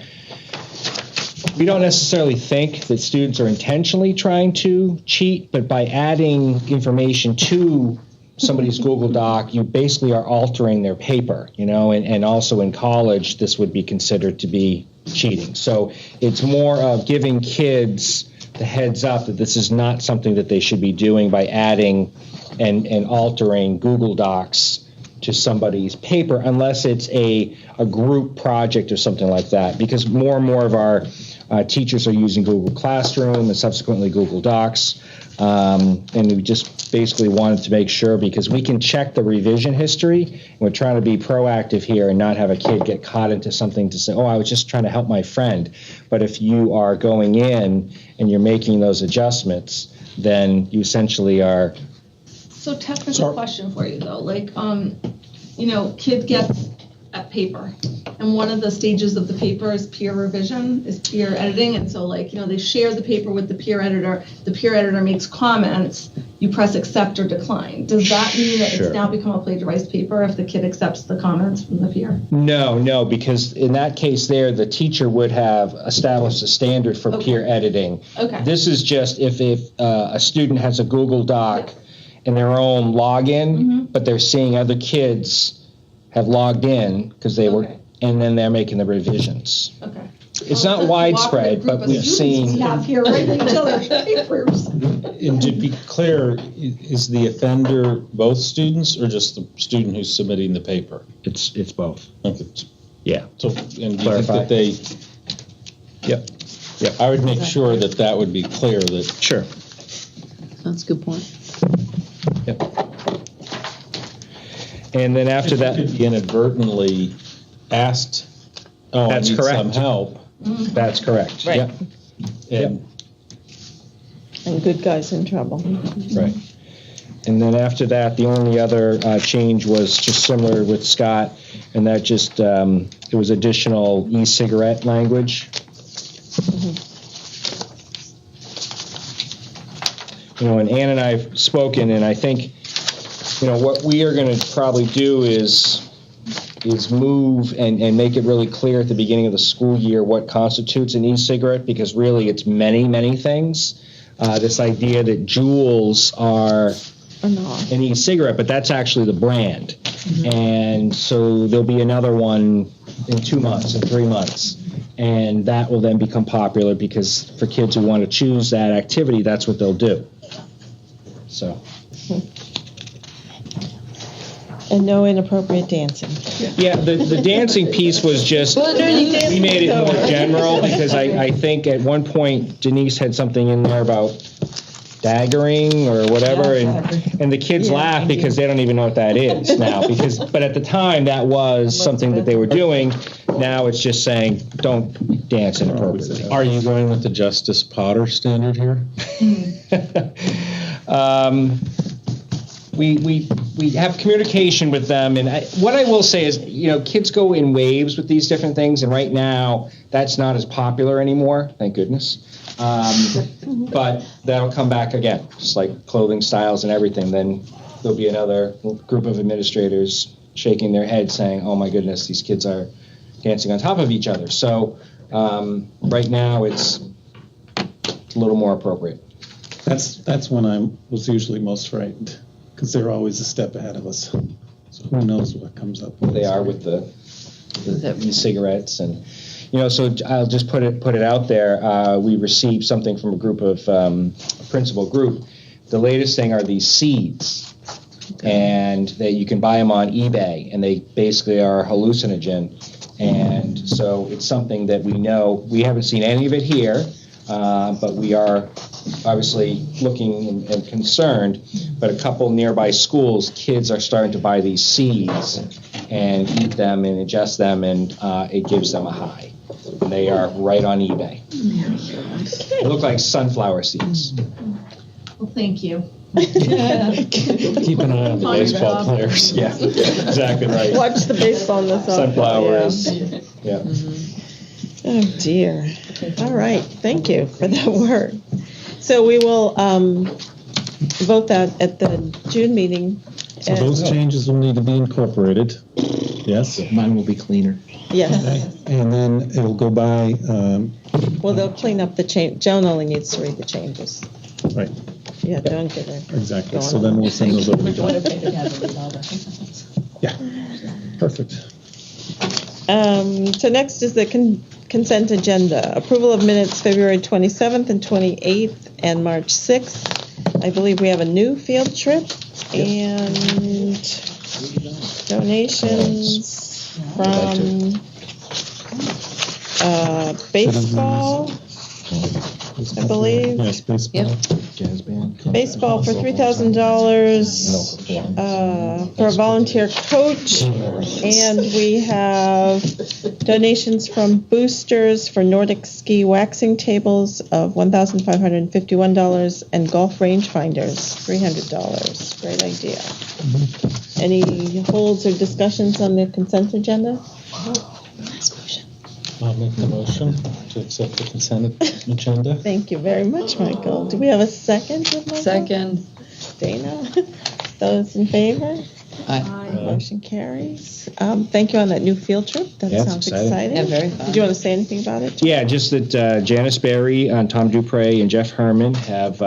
we don't necessarily think that students are intentionally trying to cheat, but by adding information to somebody's Google Doc, you basically are altering their paper, and also in college, this would be considered to be cheating. So it's more of giving kids the heads up that this is not something that they should be doing by adding and altering Google Docs to somebody's paper, unless it's a group project or something like that, because more and more of our teachers are using Google Classroom and subsequently Google Docs. And we just basically wanted to make sure, because we can check the revision history, and we're trying to be proactive here and not have a kid get caught into something to say, oh, I was just trying to help my friend. But if you are going in and you're making those adjustments, then you essentially are. So technical question for you though, like, kid gets a paper, and one of the stages of the paper is peer revision, is peer editing, and so they share the paper with the peer editor makes comments, you press accept or decline. Does that mean that Sure. it's now become a plagiarized paper if the kid accepts the comments from the peer? No, because in that case there, the teacher would have established a standard for peer editing. Okay. This is just if a student has a Google Doc in their own login, but they're seeing other kids have logged in because they were, and then they're making the revisions. Okay. It's not widespread, but we've seen. Here writing each other's papers. And to be clear, is the offender both students or just the student who's submitting the paper? It's both. Okay. Yeah. So, and do you think Clarify. that they? Yep. Yep. I would make sure that would be clear that. Sure. That's a good point. Yep. And then after that, Could be inadvertently asked, oh, That's I need correct. some help. that's correct. Right. Yep. And And good guys in trouble. Right. And then after that, the only other change was just similar with Scott, and that just, it was additional e-cigarette language. And Ann and I have spoken, and I think, what we are going to probably do is move and make it really clear at the beginning of the school year what constitutes an e-cigarette, because really it's many, many things. This idea that Juuls are an e-cigarette, but that's actually the brand. And so there'll be another one in 2 months, in 3 months. And that will then become popular, because for kids who want to choose that activity, that's what they'll do. So. And no inappropriate dancing. Yeah, the dancing piece was just, we made it more general, because I think at one point Denise had something in there about daggering or whatever, and the kids laugh because they don't even know what that is now, but at the time that was something that they were doing. Now it's just saying, don't dance inappropriately. are you going with the Justice Potter standard here? We have communication with them, and what I will say is, kids go in waves with these different things, and right now that's not as popular anymore, thank goodness. But that'll come back again, just like clothing styles and everything. Then there'll be another group of administrators shaking their heads saying, oh my goodness, these kids are dancing on top of each other. So right now it's a little more appropriate. That's when I was usually most frightened, because they're always a step ahead of us. So who knows what comes up. They are with the e-cigarettes, and so I'll just put it out there. We received something from a group of a principal group. The latest thing are these seeds, and that you can buy them on eBay, and they basically are hallucinogen. And so it's something that we know. We haven't seen any of it here, but we are obviously looking and concerned. But a couple nearby schools, kids are starting to buy these seeds and eat them and ingest them, and it gives them a high. And they are right on eBay. They look like sunflower seeds. Well, thank you. Keep an eye on the baseball players. Yeah, exactly right. Watch the baseball in the Sunflowers. Yeah. Oh, dear. All right, thank you for that work. So we will vote that at the June meeting. So those changes will need to be incorporated. Yes? Mine will be cleaner. Yes. And then it'll go by, Well, they'll clean up the change. Joan only needs to read the changes. right, Yeah, don't get it. exactly. So then we'll send those over. We're doing it together. Yeah, perfect. So next is the consent agenda. Approval of minutes February 27th and 28th and March 6th. I believe we have a new field trip and donations from baseball, I believe. Yes, baseball. Yep. Jazz band. Baseball for $3,000 for a volunteer coach. And we have donations from boosters for Nordic ski waxing tables of $1,551 and golf rangefinders, $300. Great idea. Any holds or discussions on the consent agenda? I'll make the motion to accept the consent agenda. Thank you very much, Michael. Do we have a second? Michael? Second. Dana? Those in favor? Aye. Motion carries. Thank you on that new field trip. That Yeah, it's sounds exciting. exciting. Yeah, very fun. Did you want to say anything about it? Yeah, just that Janice Berry, Tom Dupre, and Jeff Herman have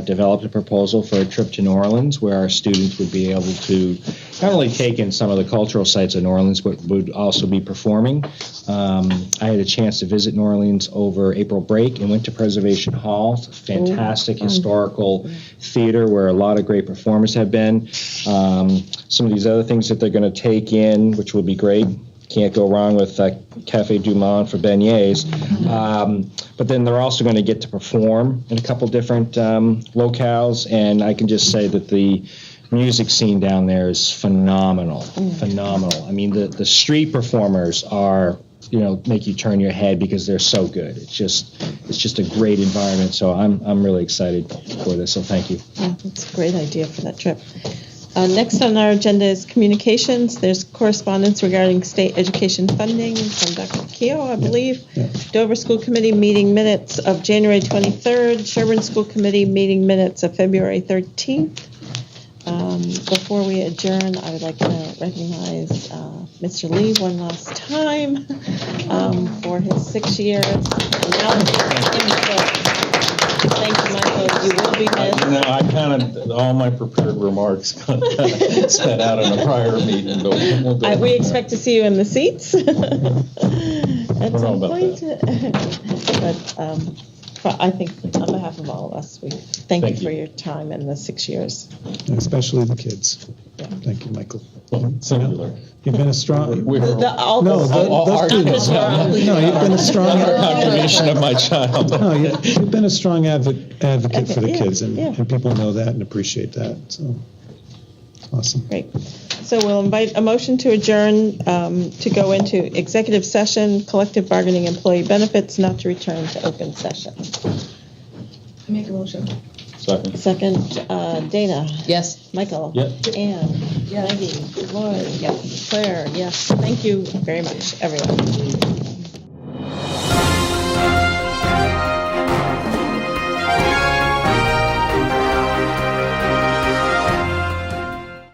developed a proposal for a trip to New Orleans where our students would be able to not only take in some of the cultural sites of New Orleans, but would also be performing. I had a chance to visit New Orleans over April break and went to Preservation Hall. It's a fantastic historical theater where a lot of great performers have been. Some of these other things that they're going to take in, which will be great. Can't go wrong with Cafe Du Monde for beignets. But then they're also going to get to perform in a couple different locales, and I can just say that the music scene down there is phenomenal. Phenomenal. I mean, the street performers are, make you turn your head because they're so good. It's just a great environment. So I'm really excited for this. So thank you. Yeah, it's a great idea for that trip. Next on our agenda is communications. There's correspondence regarding state education funding from Dr. Keogh, I believe. Yeah. Dover School Committee meeting minutes of January 23rd. Sherborn School Committee meeting minutes of February 13th. Before we adjourn, I would like to recognize Mr. Lee one last time for his 6 years. Thank you, Michael. You will be missed. All my prepared remarks kind of sped out in a prior meeting, but we'll go. We expect to see you in the seats at some about point. But I think on behalf of all of us, we thank you for your time in the 6 years. And especially the kids. Thank you, Michael. Singular. You've been a strong. You've been a contribution of my child. No, you've been a strong advocate for the kids, and people know that and appreciate that. So awesome. Great. So we'll invite a motion to adjourn to go into executive session, collective bargaining, employee benefits, not to return to open session. Make a motion. Second, Dana. Yes. Michael. Yep. Anne. Maggie. Lloyd. Yes. Claire. Yes. Thank you very much, everyone.